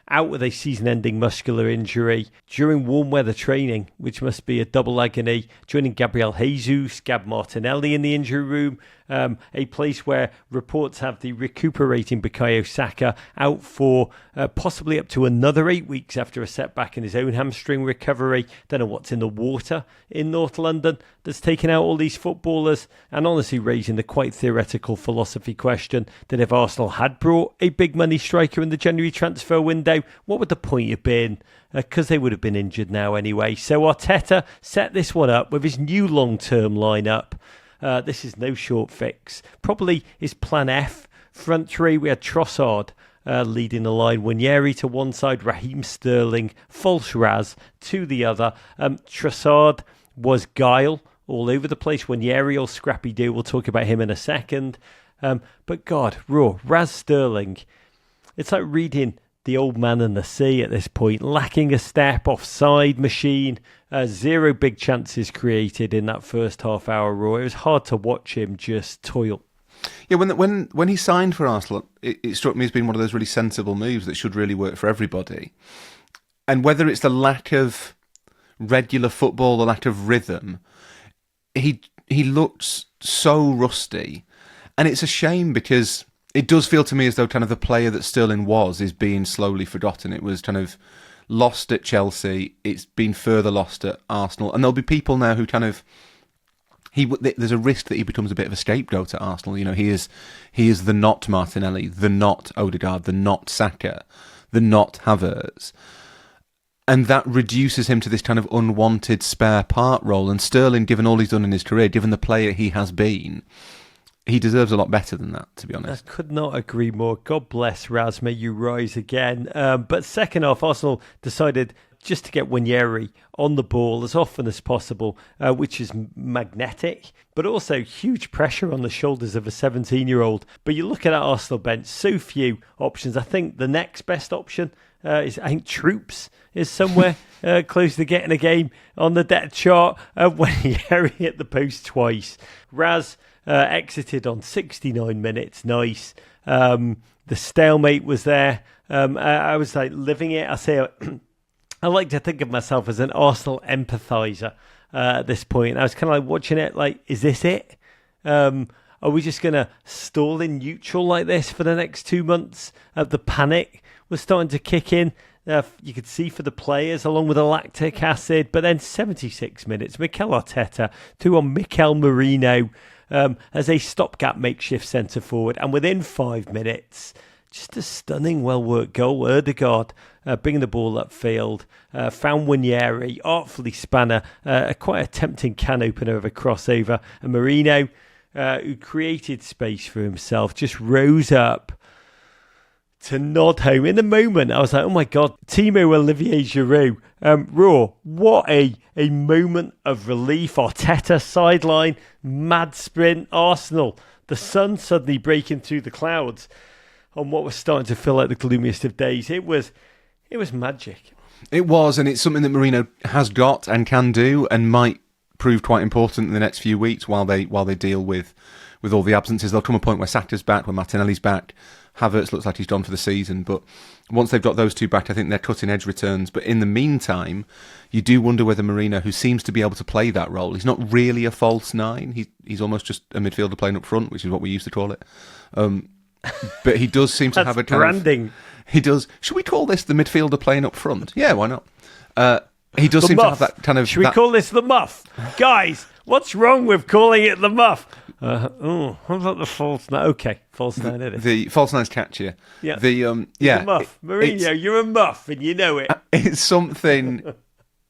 out with a season-ending muscular injury during warm weather training, which must be a double agony, joining Gabriel Jesus, Gab Martinelli in the injury room, a place where reports have the recuperating Bukayo Saka out for possibly up to another 8 weeks after a setback in his own hamstring recovery. Don't know what's in the water in North London that's taken out all these footballers, and honestly raising the quite theoretical philosophy question that if Arsenal had brought a big money striker in the January transfer window, what would the point have been? Because they would have been injured now anyway. So Arteta set this one up with his new long-term lineup. This is no short fix. Probably his plan F. Front three, we had Trossard leading the line. Wanyeri to one side, Raheem Sterling, false Raz to the other. Trossard was guile all over the place. Wanyeri or Scrappy Doo, we'll talk about him in a second. But God, Raz Sterling, it's like reading The Old Man and the Sea at this point, lacking a step, offside machine, zero big chances created in that first half hour, Raw. It was hard to watch him just toil. Yeah, when he signed for Arsenal, it struck me as being one of those really sensible moves that should really work for everybody. And whether it's the lack of regular football, the lack of rhythm, he looks so rusty. And it's a shame because it does feel to me as though kind of the player that Sterling was is being slowly forgotten. It was kind of lost at Chelsea. It's been further lost at Arsenal. And there'll be people now who kind of... there's a risk that he becomes a bit of a scapegoat at Arsenal. You know, he is the not Martinelli, the not Odegaard, the not Saka, the not Havertz. And that reduces him to this kind of unwanted spare part role. And Sterling, given all he's done in his career, given the player he has been, he deserves a lot better than that, to be honest. I could not agree more. God bless Raz, may you rise again. But second half, Arsenal decided just to get Wanyeri on the ball as often as possible, which is magnetic, but also huge pressure on the shoulders of a 17-year-old. But you look at that Arsenal bench, so few options. I think the next best option is, I think, Troops is somewhere close to getting a game on the depth chart. Wanyeri hit the post twice. Raz exited on 69 minutes. Nice. The stalemate was there. I was like living it. I like to think of myself as an Arsenal empathiser at this point. I was kind of like watching it like, is this it? Are we just going to stall in neutral like this for the next 2 months? The panic was starting to kick in. You could see for the players along with the lactic acid. But then 76 minutes, Mikel Arteta threw on Mikel Merino as a stopgap makeshift centre forward. And within 5 minutes, just a stunning, well-worked goal. Ødegaard bringing the ball upfield, found Wanyeri, artfully spanner, quite a tempting can opener of a crossover. And Merino, who created space for himself, just rose up to nod home. In the moment, I was like, oh my God, Timo Olivier Giroud. Raw, what a moment of relief. Arteta sideline, mad sprint, Arsenal. The sun suddenly breaking through the clouds on what was starting to feel like the gloomiest of days. It was magic. It was, and it's something that Merino has got and can do, and might prove quite important in the next few weeks while they deal with all the absences. There'll come a point where Saka's back, where Martinelli's back. Havertz looks like he's done for the season, but once they've got those two back, I think they're cutting-edge returns. But in the meantime, you do wonder whether Merino, who seems to be able to play that role, he's not really a false nine. He's almost just a midfielder playing up front, which is what we used to call it. But he does seem to have a kind branding. He does. Should we call this the midfielder playing up front? Yeah, why not? He does seem to have that kind of... Should we call this the muff? Guys, what's wrong with calling it the muff? What about the false nine? Okay, false nine, it is. The false nine's catchier. Yeah. The muff. Mourinho, you're a muff, and you know it. It's something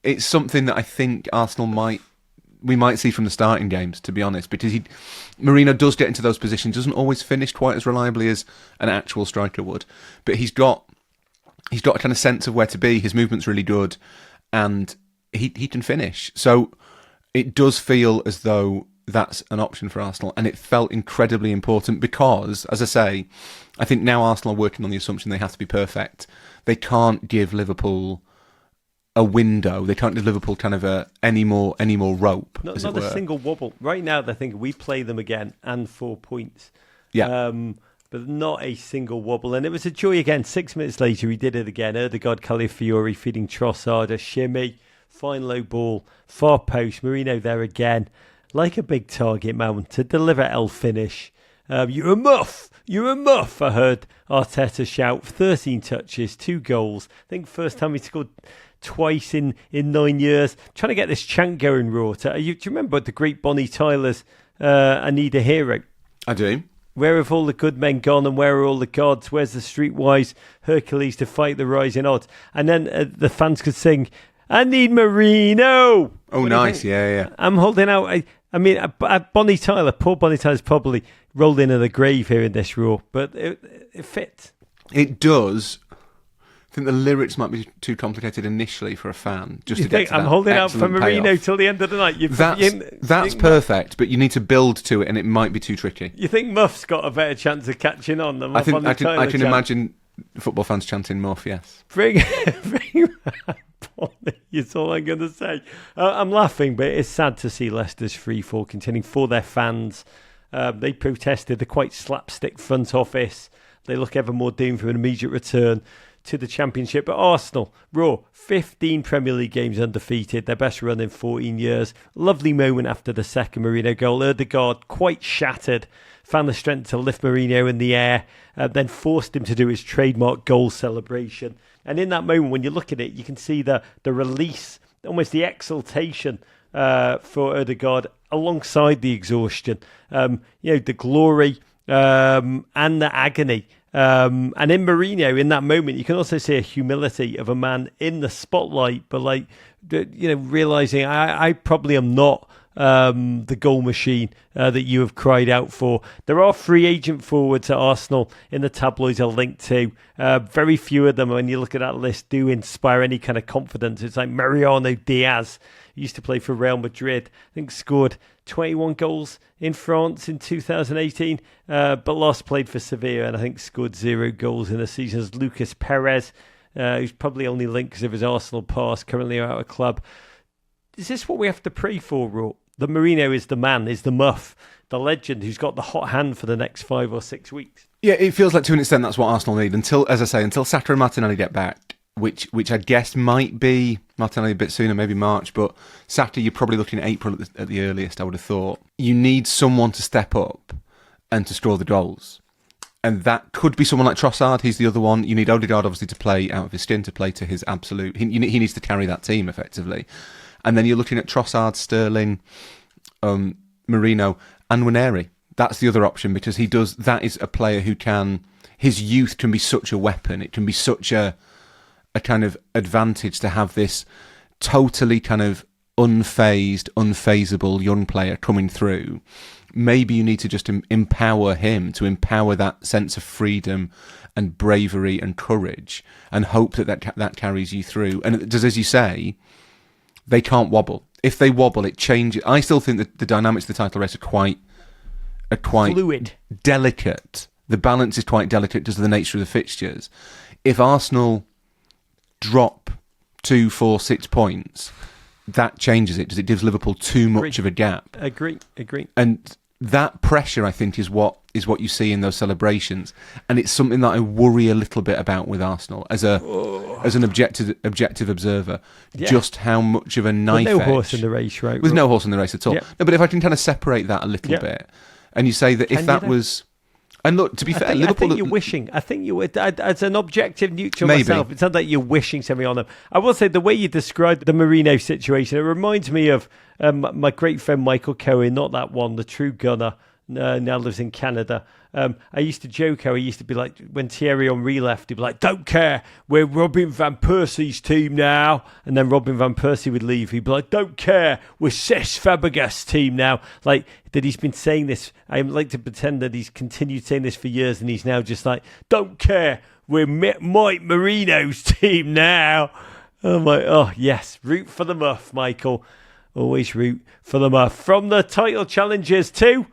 that I think Arsenal we might see from the starting games, to be honest, because Merino does get into those positions, doesn't always finish quite as reliably as an actual striker would, but he's got a kind of sense of where to be. His movement's really good, and he can finish. So it does feel as though that's an option for Arsenal, and it felt incredibly important because, as I say, I think now Arsenal are working on the assumption they have to be perfect. They can't give Liverpool a window. They can't give Liverpool kind of any more rope. Not a single wobble. Right now, they're thinking we play them again and 4 points. Yeah. But not a single wobble. And it was a joy again. 6 minutes later, he did it again. Ødegaard, Calafiori feeding Trossard, a shimmy, fine low ball, far post. Merino there again, like a big target man to deliver El finish. You're a muff. You're a muff. I heard Arteta shout. 13 touches, 2 goals. I think first time he scored twice in 9 years. Trying to get this chant going, Raw. Do you remember the great Bonnie Tyler's I Need a Hero? I do. Where have all the good men gone and where are all the gods? Where's the streetwise Hercules to fight the rising odds? And then the fans could sing, I need Merino. Oh, nice. Yeah. I'm holding out. I mean, Bonnie Tyler, poor Bonnie Tyler's probably rolled into the grave here in this Raw, but it fits. It does. I think the lyrics might be too complicated initially for a fan. Just you to get to I'm holding out for Merino payoff. till the end of the night. That's perfect, but you need to build to it, and it might be too tricky. You think Muff's got a better chance of catching on than I can imagine football fans chanting Muff. Yes, bring back Bonnie. Is all I'm going to say. I'm laughing, but it's sad to see Leicester's free fall continuing for their fans. They protested the quite slapstick front office. They look ever more doomed for an immediate return to the Championship. But Arsenal, Raw, 15 Premier League games undefeated, their best run in 14 years. Lovely moment after the second Merino goal. Ødegaard, quite shattered, found the strength to lift Merino in the air, then forced him to do his trademark goal celebration. And in that moment, when you look at it, you can see the release, almost the exultation for Ødegaard alongside the exhaustion. The glory and the agony. And in Merino, in that moment, you can also see a humility of a man in the spotlight, but realizing I probably am not the goal machine that you have cried out for. There are free agent forwards at Arsenal in the tabloids are linked to. Very few of them, when you look at that list, do inspire any kind of confidence. It's like Mariano Diaz, who used to play for Real Madrid. I think scored 21 goals in France in 2018, but last played for Sevilla and I think scored 0 goals in the season. As Lucas Perez, who's probably only linked because of his Arsenal past, currently out of club. Is this what we have to pray for, Ro? The Merino is the man, is the muff, the legend who's got the hot hand for the next 5 or 6 weeks. Yeah, it feels like to an extent that's what Arsenal need until, as I say, until Saka and Martinelli get back, which I guess might be Martinelli a bit sooner, maybe March, but Saka you're probably looking at April at the earliest, I would have thought. You need someone to step up and to score the goals. And that could be someone like Trossard. He's the other one. You need Odegaard, obviously, to play out of his skin, to play to his absolute... He needs to carry that team, effectively. And then you're looking at Trossard, Sterling, Merino, and Nwaneri. That's the other option, because he does... That is a player who can... His youth can be such a weapon. It can be such a kind of advantage to have this totally kind of unfazed, unfazable young player coming through. Maybe you need to just empower him, to empower that sense of freedom and bravery and courage, and hope that carries you through. And it does, as you say, they can't wobble. If they wobble, it changes. I still think that the dynamics of the title race are quite fluid, delicate. The balance is quite delicate because of the nature of the fixtures. If Arsenal drop 2, 4, 6 points, that changes it because it gives Liverpool too much of a gap. Agree. And that pressure, I think, is what you see in those celebrations, and it's something that I worry a little bit about with Arsenal as an objective observer. Yeah. Just how much of a knife edge. No horse in the race, right? With no horse in the race at all. Yeah. No, but if I can kind of separate that a little bit, and you say that if that was. And look, to be fair, Liverpool... I think you're wishing. I think you would, as an objective neutral myself, it sounds like you're wishing something on them. I will say, the way you described the Merino situation, it reminds me of my great friend Michael Cohen, not that one, the true gunner, now lives in Canada. I used to joke how he used to be like, when Thierry Henry left, he'd be like, don't care, we're Robin Van Persie's team now. And then Robin Van Persie would leave. He'd be like, don't care, we're Cesc Fabregas' team now. Like, that he's been saying this. I like to pretend that he's continued saying this for years, and he's now just like, don't care, we're Mike Marino's team now. I'm like, oh, yes, root for the muff, Michael. Always root for the muff. From the title challengers to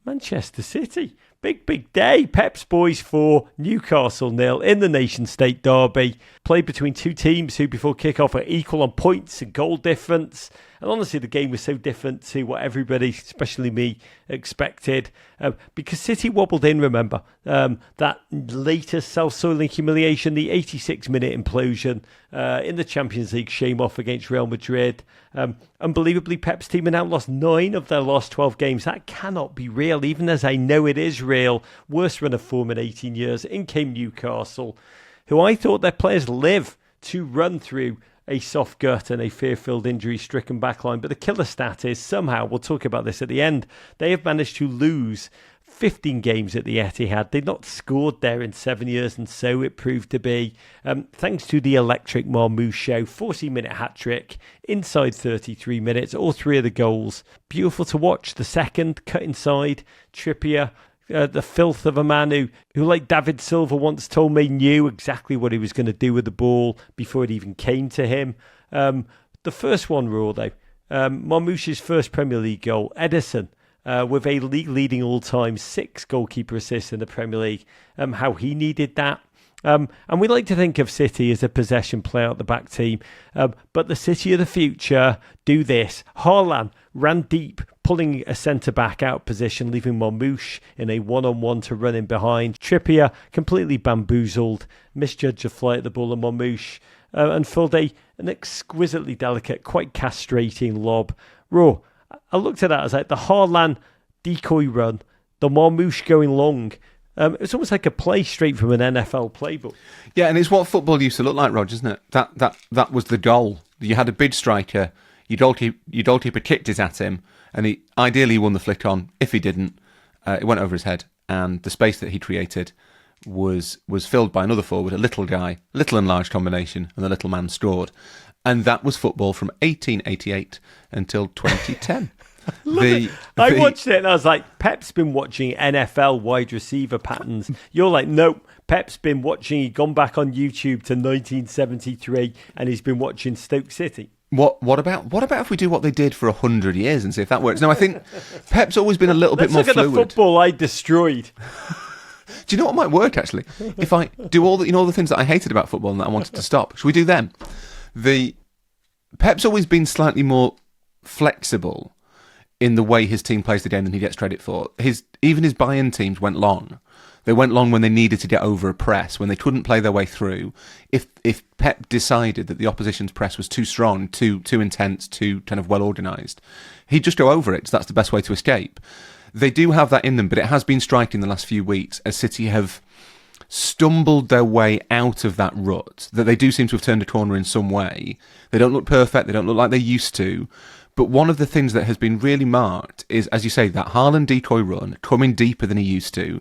Manchester City. Big day. Pep's boys 4, Newcastle 0 in the nation-state derby. Played between two teams who before kick-off are equal on points and goal difference. And honestly, the game was so different to what everybody, especially me, expected. Because City wobbled in, remember. That latest self-soiling humiliation, the 86-minute implosion in the Champions League shame off against Real Madrid. Unbelievably, Pep's team have now lost 9 of their last 12 games. That cannot be real, even as I know it is real. Worst run of form in 18 years. In came Newcastle, who I thought their players live to run through a soft gut and a fear-filled injury-stricken backline. But the killer stat is somehow, we'll talk about this at the end, they have managed to lose 15 games at the Etihad. They'd not scored there in 7 years, and so it proved to be. Thanks to the electric Marmoush show, 40-minute hat-trick, inside 33 minutes, all 3 of the goals. Beautiful to watch. The second, cut inside, Trippier, the filth of a man who, like David Silva once told me, knew exactly what he was going to do with the ball before it even came to him. The first one, Raw, though, Marmoush's first Premier League goal, Edison, with a league-leading all-time 6 goalkeeper assists in the Premier League, how he needed that. And we like to think of City as a possession play out the back team, but the City of the future do this. Haaland ran deep, pulling a centre-back out position, leaving Marmoush in a one-on-one to run in behind. Trippier completely bamboozled, misjudged a flight at the ball, and Marmoush and filled an exquisitely delicate, quite castrating lob. Raw, I looked at that as like the Haaland decoy run, the Marmoush going long. It's almost like a play straight from an NFL playbook. Yeah, and it's what football used to look like, Rog, isn't it? That was the goal. You had a big striker, your goalkeeper kicked it at him, and he ideally won the flick on. If he didn't, it went over his head, and the space that he created was filled by another forward, a little guy, little and large combination, and the little man scored. And that was football from 1888 until 2010. I watched it and I was like, Pep's been watching NFL wide receiver patterns. You're like, nope. Pep's been watching, he'd gone back on YouTube to 1973 and he's been watching Stoke City. What about if we do what they did for 100 years and see if that works? No, I think Pep's always been a little bit more fluid. Let's look at the football I destroyed. Do you know what might work, actually? If I do all the things that I hated about football and that I wanted to stop, should we do them? Pep's always been slightly more flexible in the way his team plays the game than he gets credit for. Even his Bayern teams went long. They went long when they needed to get over a press, when they couldn't play their way through. If Pep decided that the opposition's press was too strong, too intense, too kind of well organised, he'd just go over it. So that's the best way to escape. They do have that in them, but it has been striking the last few weeks as City have stumbled their way out of that rut, that they do seem to have turned a corner in some way. They don't look perfect, they don't look like they used to, but one of the things that has been really marked is, as you say, that Haaland decoy run, coming deeper than he used to,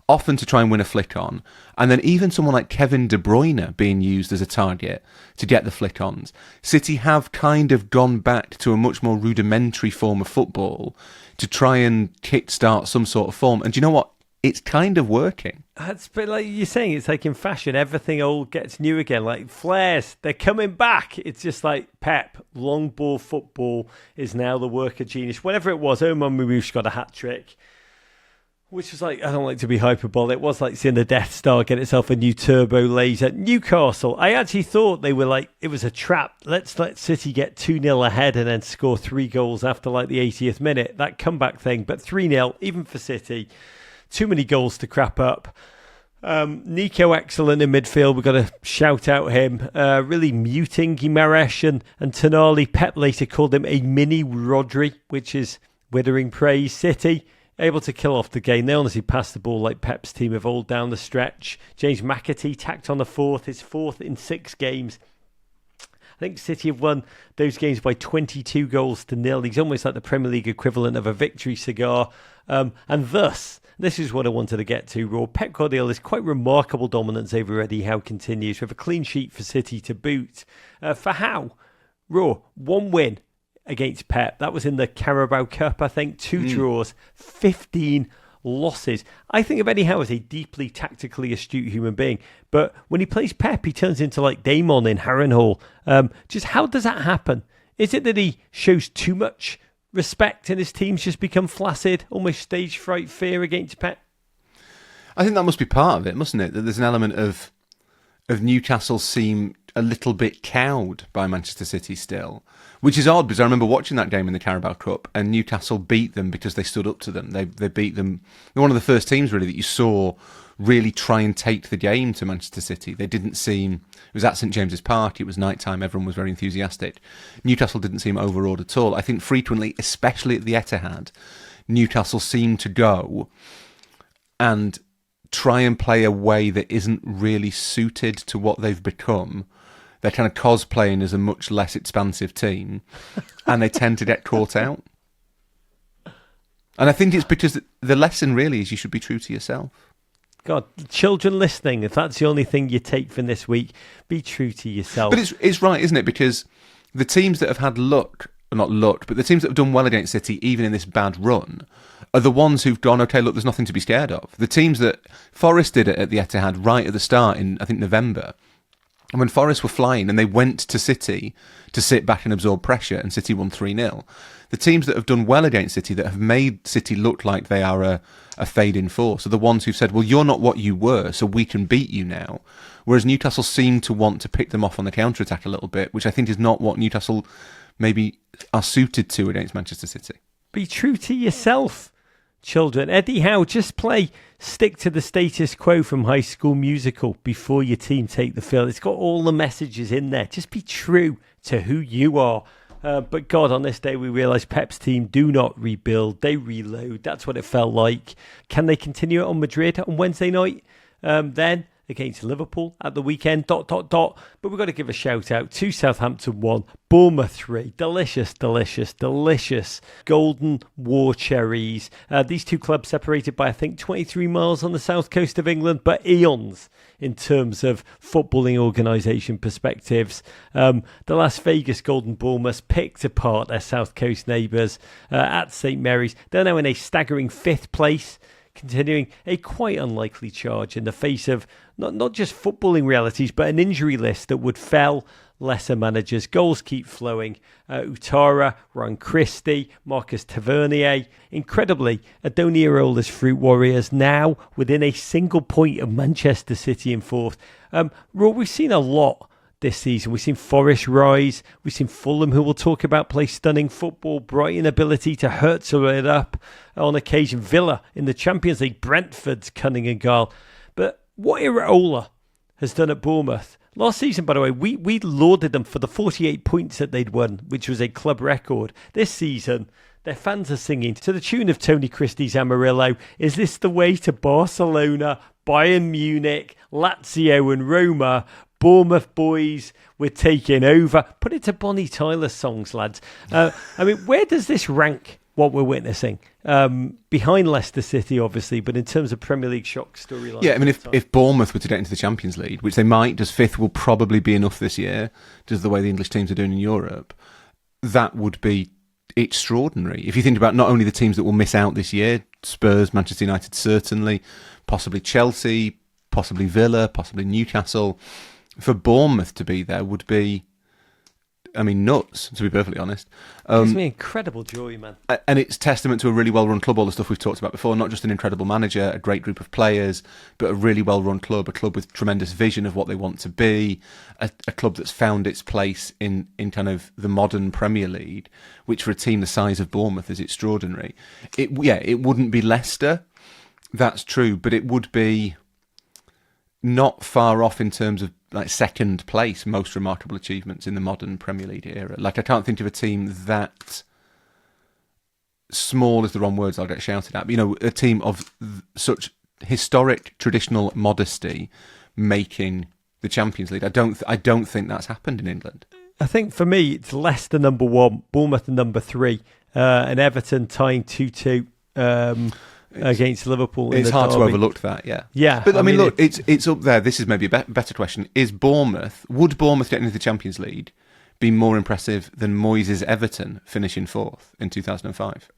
often to try and win a flick on, and then even someone like Kevin De Bruyne being used as a target to get the flick-ons. City have kind of gone back to a much more rudimentary form of football to try and kickstart some sort of form, and do you know what? It's kind of working. That's but like you're saying, it's like in fashion, everything old gets new again. Like flares, they're coming back. It's just like Pep, long ball football is now the work of genius. Whatever it was, Omar Marmoush got a hat-trick. Which was like, I don't like to be hyperbolic. It was like seeing the Death Star get itself a new turbo laser. Newcastle, I actually thought they were like, it was a trap. Let's let City get 2-0 ahead and then score 3 goals after like the 80th minute. That comeback thing. But 3-0, even for City, too many goals to crap up. Nico excellent in midfield. We've got to shout out him. Really muting Guimaraes and Tonali. Pep later called him a mini Rodri, which is withering praise. City able to kill off the game. They honestly passed the ball like Pep's team of old down the stretch. James McAtee tacked on his fourth in 6 games. I think City have won those games by 22 goals to 0. He's almost like the Premier League equivalent of a victory cigar. And thus, this is what I wanted to get to, Raw. Pep Guardiola's quite remarkable dominance over Eddie Howe continues with a clean sheet for City to boot. For Howe, Raw, 1 win against Pep. That was in the Carabao Cup, I think. 2 draws, 15 losses. I think of Eddie Howe as a deeply tactically astute human being, but when he plays Pep, he turns into like Damon in Harrenhal. Just how does that happen? Is it that he shows too much respect and his teams just become flaccid, almost stage fright fear against Pep? I think that must be part of it, mustn't it? That there's an element of Newcastle seem a little bit cowed by Manchester City still, which is odd because I remember watching that game in the Carabao Cup and Newcastle beat them because they stood up to them. They beat them. They're one of the first teams really that you saw really try and take the game to Manchester City. They didn't seem, it was at St James's Park, it was night time, everyone was very enthusiastic. Newcastle didn't seem overawed at all. I think frequently, especially at the Etihad, Newcastle seemed to go and try and play a way that isn't really suited to what they've become. They're kind of cosplaying as a much less expansive team, and they tend to get caught out. And I think it's because the lesson really is you should be true to yourself. God, children listening, if that's the only thing you take from this week, be true to yourself. But it's right, isn't it? Because the teams that have had luck, not luck, but the teams that have done well against City, even in this bad run, are the ones who've gone, okay, look, there's nothing to be scared of. The teams that Forest did it at the Etihad right at the start in, I think, November, and when Forest were flying and they went to City to sit back and absorb pressure, and City won 3-0. The teams that have done well against City, that have made City look like they are a fade-in force, are the ones who've said, well, you're not what you were, so we can beat you now. Whereas Newcastle seem to want to pick them off on the counter-attack a little bit, which I think is not what Newcastle maybe are suited to against Manchester City. Be true to yourself, children. Eddie Howe, just stick to the status quo from High School Musical before your team take the field. It's got all the messages in there. Just be true to who you are. But God, on this day, we realise Pep's team do not rebuild. They reload. That's what it felt like. Can they continue it on Madrid on Wednesday night? Then against Liverpool at the weekend, ... But we've got to give a shout out to Southampton 1, Bournemouth 3. Delicious, delicious, delicious golden war cherries. These two clubs separated by, I think, 23 miles on the south coast of England, but eons in terms of footballing organisation perspectives. The Las Vegas Golden Bournemouth picked apart their south coast neighbours at St Mary's. They're now in a staggering 5th place, continuing a quite unlikely charge in the face of not just footballing realities, but an injury list that would fell lesser managers. Goals keep flowing. Utara, Ron Christie, Marcus Tavernier. Incredibly, Adoni Irola's Fruit Warriors now within a single point of Manchester City in 4th. We've seen a lot this season. We've seen Forest rise. We've seen Fulham, who we'll talk about, play stunning football. Brighton ability to hurtle it up on occasion. Villa in the Champions League. Brentford's cunning and guile. But what Iraola has done at Bournemouth last season, by the way, we lauded them for the 48 points that they'd won, which was a club record. This season, their fans are singing to the tune of Tony Christie's Amarillo. Is this the way to Barcelona, Bayern Munich, Lazio and Roma? Bournemouth boys, we're taking over. Put it to Bonnie Tyler songs, lads. Where does this rank what we're witnessing? Behind Leicester City, obviously, but in terms of Premier League shock storyline. Yeah, if Bournemouth were to get into the Champions League, which they might, does 5th will probably be enough this year, just the way the English teams are doing in Europe, that would be extraordinary. If you think about not only the teams that will miss out this year, Spurs, Manchester United certainly, possibly Chelsea, possibly Villa, possibly Newcastle, for Bournemouth to be there would be, nuts, to be perfectly honest. Gives me incredible joy, man. And it's testament to a really well-run club, all the stuff we've talked about before, not just an incredible manager, a great group of players, but a really well-run club, a club with tremendous vision of what they want to be, a club that's found its place in kind of the modern Premier League, which for a team the size of Bournemouth is extraordinary. It wouldn't be Leicester, that's true, but it would be not far off in terms of like second place, most remarkable achievements in the modern Premier League era. Like, I can't think of a team that small is the wrong words I'll get shouted at. But, a team of such historic, traditional modesty making the Champions League. I don't think that's happened in England. I think for me, it's Leicester number 1, Bournemouth number 3, and Everton tying 2-2. Against Liverpool. It's hard to overlook that, yeah. Yeah. But look, it's up there. This is maybe a better question. Would Bournemouth getting into the Champions League be more impressive than Moyes' Everton finishing 4th in 2005?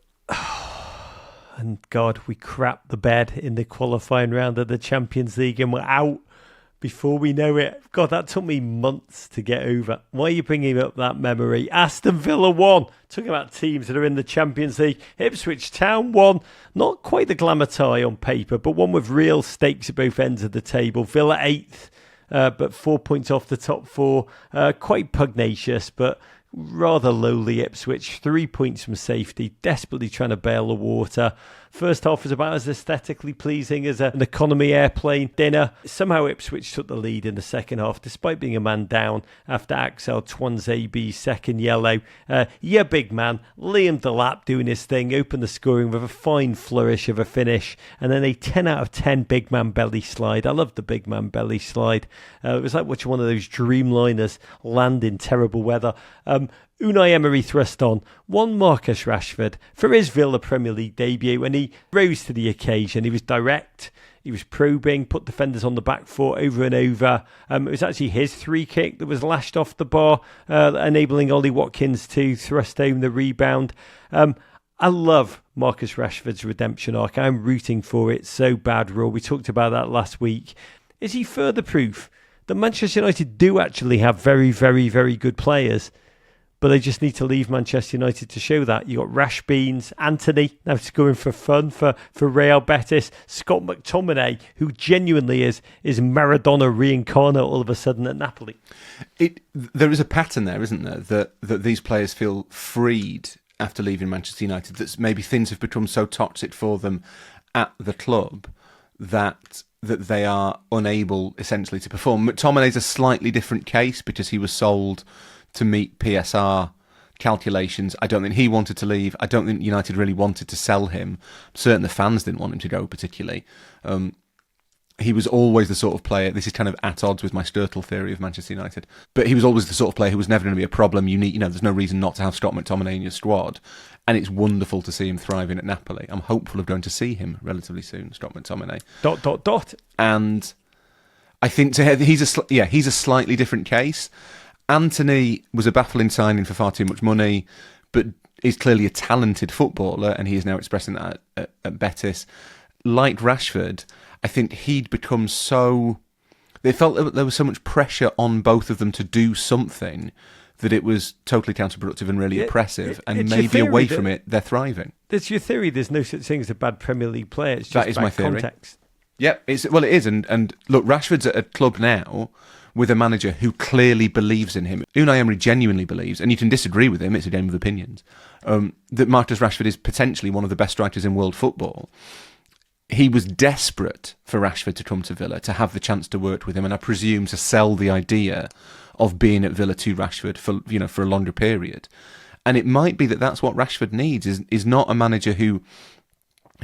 And God, we crapped the bed in the qualifying round of the Champions League and we're out before we know it. God, that took me months to get over. Why are you bringing up that memory? Aston Villa 1. Talking about teams that are in the Champions League. Ipswich Town 1. Not quite the glamour tie on paper, but one with real stakes at both ends of the table. Villa 8th, but 4 points off the top 4. Quite pugnacious, but rather lowly Ipswich. 3 points from safety. Desperately trying to bail the water. First half was about as aesthetically pleasing as an economy airplane dinner. Somehow Ipswich took the lead in the second half, despite being a man down after Axel Twanzebe's second yellow. Big man, Liam Delap doing his thing, opened the scoring with a fine flourish of a finish, and then a 10 out of 10 big man belly slide. I love the big man belly slide. It was like watching one of those Dreamliners land in terrible weather. Unai Emery thrust on, won Marcus Rashford for his Villa Premier League debut, and he rose to the occasion. He was direct, he was probing, put defenders on the back foot over and over. It was actually his free kick that was lashed off the bar, enabling Ollie Watkins to thrust home the rebound. I love Marcus Rashford's redemption arc. I'm rooting for it so bad, Raw. We talked about that last week. Is he further proof that Manchester United do actually have very, very, very good players? But they just need to leave Manchester United to show that. You got Rash Beans, Anthony, now scoring for fun for Real Betis, Scott McTominay, who genuinely is Maradona reincarnate all of a sudden at Napoli. There is a pattern there, isn't there, that these players feel freed after leaving Manchester United, that maybe things have become so toxic for them at the club that they are unable essentially to perform. McTominay's a slightly different case because he was sold to meet PSR calculations. I don't think he wanted to leave. I don't think United really wanted to sell him. Certainly the fans didn't want him to go particularly. He was always the sort of player, this is kind of at odds with my Sturtle theory of Manchester United, but he was always the sort of player who was never going to be a problem. There's no reason not to have Scott McTominay in your squad, and it's wonderful to see him thriving at Napoli. I'm hopeful of going to see him relatively soon, Scott McTominay. ... And I think he's a slightly different case. Anthony was a baffling signing for far too much money, but is clearly a talented footballer, and he is now expressing that at Betis. Like Rashford, I think he'd become so... They felt that there was so much pressure on both of them to do something that it was totally counterproductive and really oppressive, and maybe away from it, they're thriving. That's your theory, there's no such thing as a bad Premier League player, it's just that is bad my theory. Context. Yeah, it is, and look, Rashford's at a club now with a manager who clearly believes in him. Unai Emery genuinely believes, and you can disagree with him, it's a game of opinions, that Marcus Rashford is potentially one of the best strikers in world football. He was desperate for Rashford to come to Villa, to have the chance to work with him, and I presume to sell the idea of being at Villa to Rashford for a longer period. And it might be that that's what Rashford needs, is not a manager who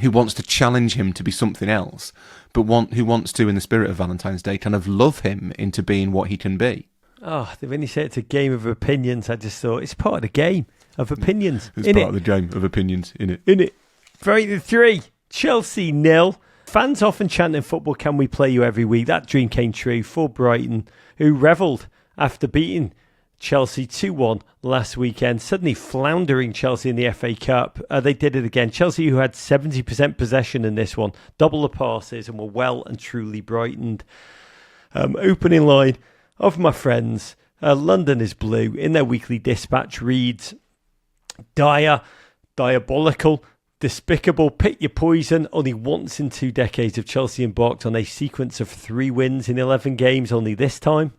wants to challenge him to be something else, but who wants to, in the spirit of Valentine's Day, kind of love him into being what he can be. Oh, when you say it's a game of opinions, I just thought it's part of the game of opinions. It's part of the game of opinions, innit? Brighton 3, Chelsea 0. Fans often chant in football, can we play you every week? That dream came true for Brighton, who revelled after beating Chelsea 2-1 last weekend, suddenly floundering Chelsea in the FA Cup. They did it again. Chelsea, who had 70% possession in this one, double the passes, and were well and truly brightened. Opening line of my friends, London is Blue, in their weekly dispatch reads, dire, diabolical, despicable, pick your poison. Only once in 2 decades have Chelsea embarked on a sequence of 3 wins in 11 games, only this time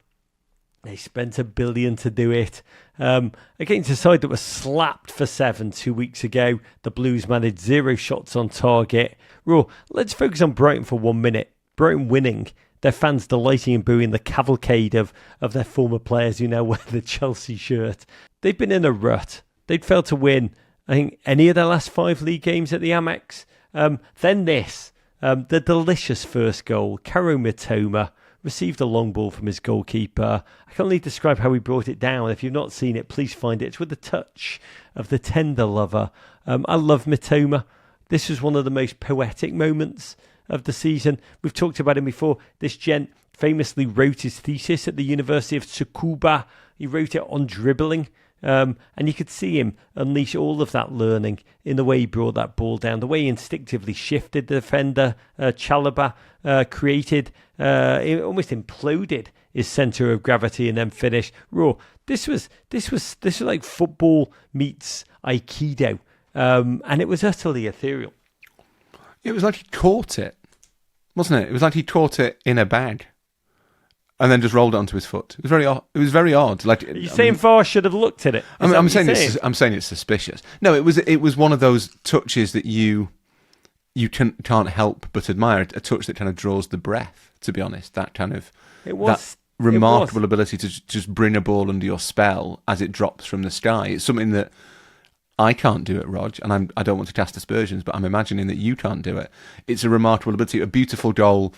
they spent $1 billion to do it. Against a side that was slapped for 7 2 weeks ago, the Blues managed 0 shots on target. Raw, let's focus on Brighton for 1 minute. Brighton winning, their fans delighting and booing the cavalcade of their former players who now wear the Chelsea shirt. They've been in a rut. They'd failed to win, I think, any of their last 5 league games at the Amex. Then this, the delicious first goal. Kaoru Mitoma received a long ball from his goalkeeper. I can only describe how he brought it down. If you've not seen it, please find it. It's with the touch of the tender lover. I love Mitoma. This was one of the most poetic moments of the season. We've talked about him before. This gent famously wrote his thesis at the University of Tsukuba. He wrote it on dribbling. And you could see him unleash all of that learning in the way he brought that ball down, the way he instinctively shifted the defender. Chalobah created, almost imploded his centre of gravity and then finished. Raw. This was like football meets Aikido, and it was utterly ethereal. It was like he caught it, wasn't it? It was like he caught it in a bag and then just rolled it onto his foot. It was very odd. Like, are you saying VAR should have looked at it? I'm saying it's suspicious. No, it was one of those touches that you can't help but admire. A touch that kind of draws the breath. To be honest, that kind of that remarkable ability to just bring a ball under your spell as it drops from the sky. It's something that I can't do it, Rog, and I don't want to cast aspersions, but I'm imagining that you can't do it. It's a remarkable ability, a beautiful goal,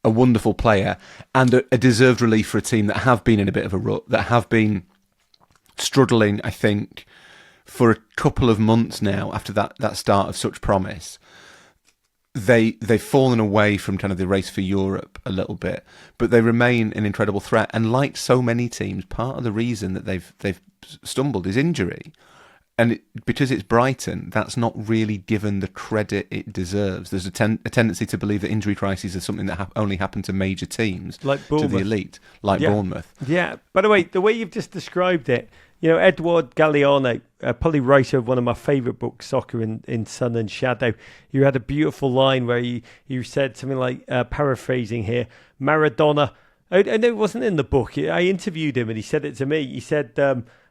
a wonderful player, and a deserved relief for a team that have been in a bit of a rut, that have been struggling, I think, for a couple of months now after that start of such promise. They've fallen away from kind of the race for Europe a little bit, but they remain an incredible threat. And like so many teams, part of the reason that they've stumbled is injury. And because it's Brighton, that's not really given the credit it deserves. There's a tendency to believe that injury crises are something that only happen to major teams, like to the elite, like Bournemouth. Yeah. By the way, the way you've just described it, Edward Galliano, probably writer of one of my favourite books, Soccer in Sun and Shadow, you had a beautiful line where he said something like, paraphrasing here, Maradona. I know it wasn't in the book. I interviewed him and he said it to me. He said,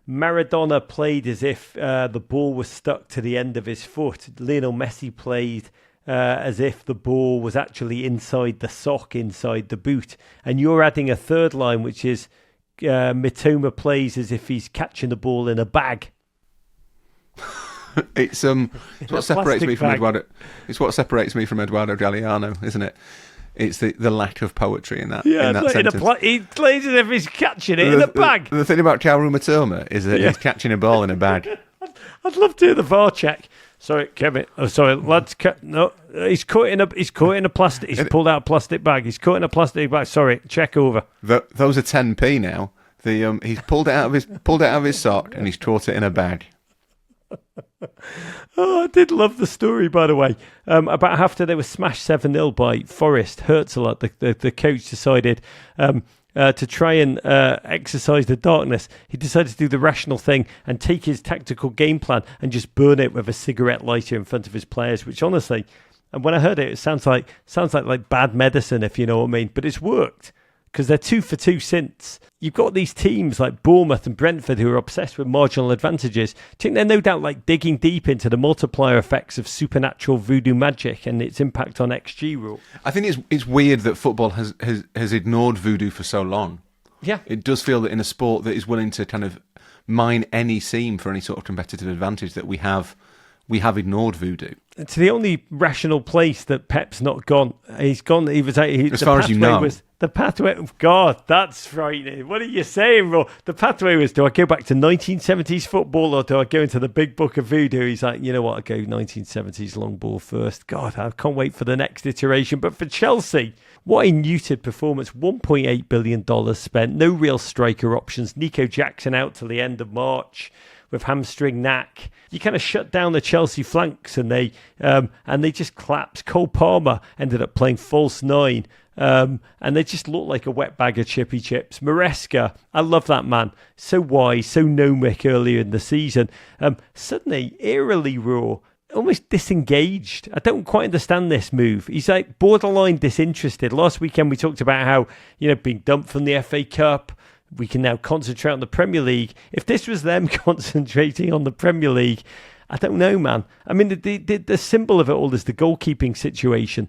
Maradona played as if the ball was stuck to the end of his foot. Lionel Messi played as if the ball was actually inside the sock, inside the boot. And you're adding a third line, which is Mitoma plays as if he's catching the ball in a bag. It's what separates me from Eduardo. It's what separates me from Eduardo Galliano, isn't it? It's the lack of poetry in that. Yeah, in that like sentence. he plays as if he's catching it in a bag. The thing about Kaoru Matoma is that he's catching a ball in a bag. I'd love to hear the VAR check. Sorry, Kevin. Oh, sorry, lads. No, he's caught in a plastic. He's pulled out a plastic bag. He's caught in a plastic bag. Sorry, check over. Those are 10p now. He's pulled it out of his sock and he's caught it in a bag. Oh, I did love the story, by the way. About after they were smashed 7-0 by Forest, hurts a lot. The coach decided to try and exercise the darkness. He decided to do the rational thing and take his tactical game plan and just burn it with a cigarette lighter in front of his players, which honestly, and when I heard it, it sounds like bad medicine, if you know what I mean. But it's worked. Because they're 2 for 2 since. You've got these teams like Bournemouth and Brentford who are obsessed with marginal advantages. I think they're no doubt like digging deep into the multiplier effects of supernatural voodoo magic and its impact on XG rule. I think it's weird that football has ignored voodoo for so long. Yeah. It does feel that in a sport that is willing to kind of mine any seam for any sort of competitive advantage that we have ignored voodoo. It's the only rational place that Pep's not gone. He's gone. As far as you know. The pathway, God, that's frightening. What are you saying, Ro? The pathway was, do I go back to 1970s football or do I go into the big book of voodoo? He's like, you know what, I'll go 1970s long ball first. God, I can't wait for the next iteration. But for Chelsea, what a neutered performance. $1.8 billion spent, no real striker options. Nico Jackson out till the end of March with hamstring knack. You kind of shut down the Chelsea flanks and they just collapsed. Cole Palmer ended up playing false 9. And they just look like a wet bag of chippy chips. Maresca, I love that man. So wise, so gnomic earlier in the season. Suddenly, eerily raw, almost disengaged. I don't quite understand this move. He's like borderline disinterested. Last weekend we talked about how, being dumped from the FA Cup, we can now concentrate on the Premier League. If this was them concentrating on the Premier League, I don't know, man. I mean, the symbol of it all is the goalkeeping situation,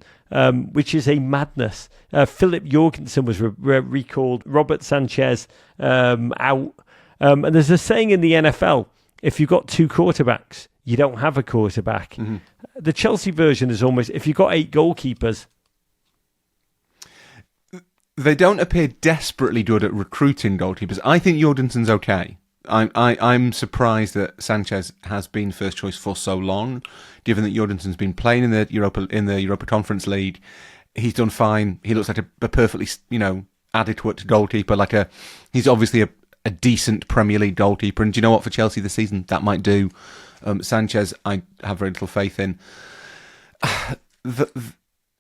which is a madness. Philip Jorgensen was recalled. Robert Sanchez out. And there's a saying in the NFL, if you've got 2 quarterbacks, you don't have a quarterback. Mm-hmm. The Chelsea version is almost, if you've got 8 goalkeepers. They don't appear desperately good at recruiting goalkeepers. I think Jorgensen's okay. I'm surprised that Sanchez has been first choice for so long, given that Jorgensen's been playing in the Europa Conference League. He's done fine. He looks like a perfectly, adequate goalkeeper. He's obviously a decent Premier League goalkeeper. And do you know what, for Chelsea this season, that might do. Sanchez, I have very little faith in.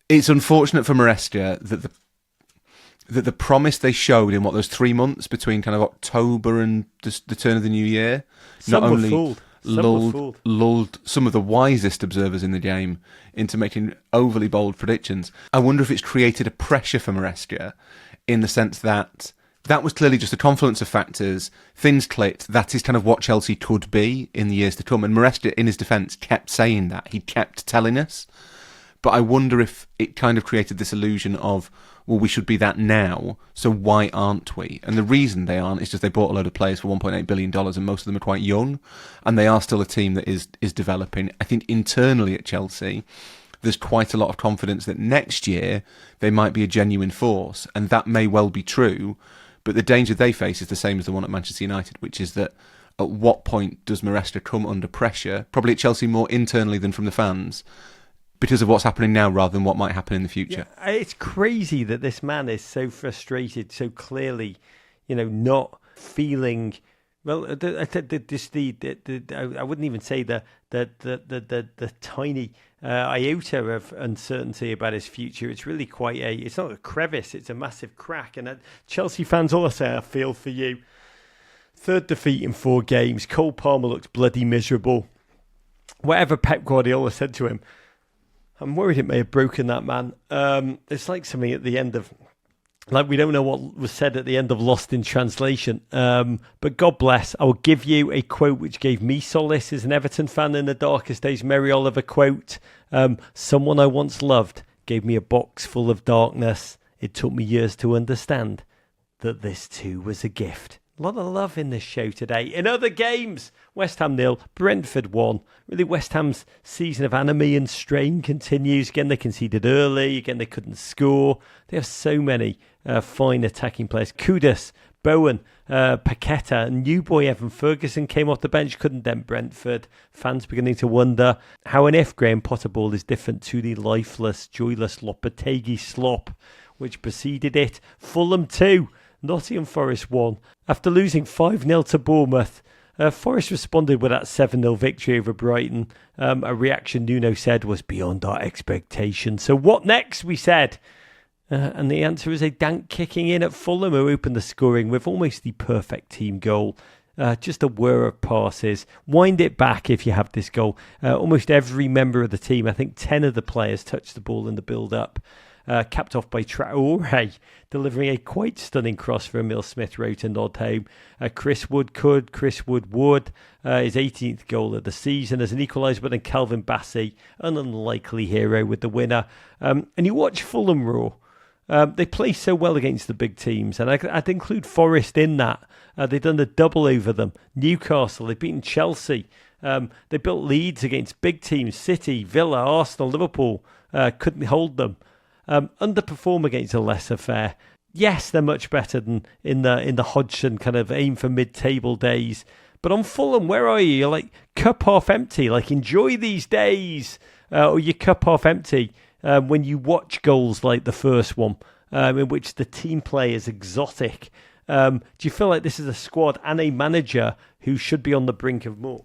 It's unfortunate for Maresca that the promise they showed in those 3 months between kind of October and the turn of the new year not only lulled some of the wisest observers in the game into making overly bold predictions. I wonder if it's created a pressure for Maresca in the sense that was clearly just a confluence of factors. Things clicked. That is kind of what Chelsea could be in the years to come. And Maresca, in his defence, kept saying that. He kept telling us. But I wonder if it kind of created this illusion of, well, we should be that now, so why aren't we? And the reason they aren't is just they bought a load of players for $1.8 billion and most of them are quite young, and they are still a team that is developing. I think internally at Chelsea, there's quite a lot of confidence that next year they might be a genuine force, and that may well be true, but the danger they face is the same as the one at Manchester United, which is that at what point does Maresca come under pressure, probably at Chelsea more internally than from the fans, because of what's happening now rather than what might happen in the future. Yeah, it's crazy that this man is so frustrated, so clearly, not feeling. Well, I wouldn't even say the tiny iota of uncertainty about his future. It's really it's not a crevice, it's a massive crack. And Chelsea fans, all I say, I feel for you. 3rd defeat in 4 games. Cole Palmer looks bloody miserable. Whatever Pep Guardiola said to him, I'm worried it may have broken that man. It's like something at the end of, we don't know what was said at the end of Lost in Translation. But God bless. I will give you a quote which gave me solace as an Everton fan in the darkest days. Mary Oliver quote, someone I once loved gave me a box full of darkness. It took me years to understand that this too was a gift. A lot of love in this show today. In other games, West Ham 0, Brentford 1. Really, West Ham's season of anomie and strain continues. Again, they conceded early. Again, they couldn't score. They have so many fine attacking players. Kudus, Bowen, Paqueta, and new boy Evan Ferguson came off the bench, couldn't dent Brentford. Fans beginning to wonder how and if Graham Potter ball is different to the lifeless, joyless Lopetegui slop which preceded it. Fulham 2, Nottingham Forest 1. After losing 5-0 to Bournemouth, Forest responded with that 7-0 victory over Brighton. A reaction Nuno said was beyond our expectations. So what next, we said? And the answer is a dank kicking in at Fulham, who opened the scoring with almost the perfect team goal. Just a whir of passes. Wind it back if you have this goal. Almost every member of the team, I think 10 of the players, touched the ball in the build-up. Capped off by Traore, delivering a quite stunning cross for Emil Smith Rowe to nod home. Chris Wood would. His 18th goal of the season as an equaliser, but then Calvin Bassey, an unlikely hero, with the winner. And you watch Fulham raw. They play so well against the big teams, and I'd include Forest in that. They've done the double over them. Newcastle, they've beaten Chelsea. They built leads against big teams, City, Villa, Arsenal, Liverpool. Couldn't hold them. Underperform against a lesser fair. Yes, they're much better than in the Hodgson kind of aim for mid-table days. But on Fulham, where are you? You're like cup half empty. Like, enjoy these days. Or you cup half empty when you watch goals like the first one, in which the team play is exotic. Do you feel like this is a squad and a manager who should be on the brink of more?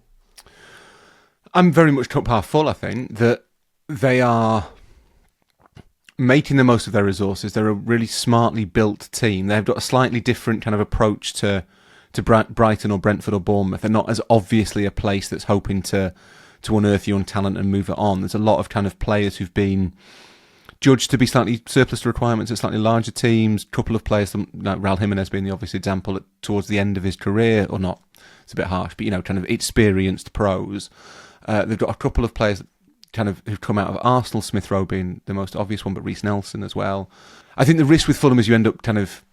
I'm very much cup half full, I think, that they are making the most of their resources. They're a really smartly built team. They've got a slightly different kind of approach to Brighton or Brentford or Bournemouth. They're not as obviously a place that's hoping to unearth young talent and move it on. There's a lot of kind of players who've been judged to be slightly surplus to requirements at slightly larger teams. A couple of players, like Raul Jimenez being the obvious example, towards the end of his career, or not, it's a bit harsh, but kind of experienced pros. They've got a couple of players kind of who've come out of Arsenal, Smith Rowe being the most obvious one, but Reece Nelson as well. I think the risk with Fulham is you end up kind of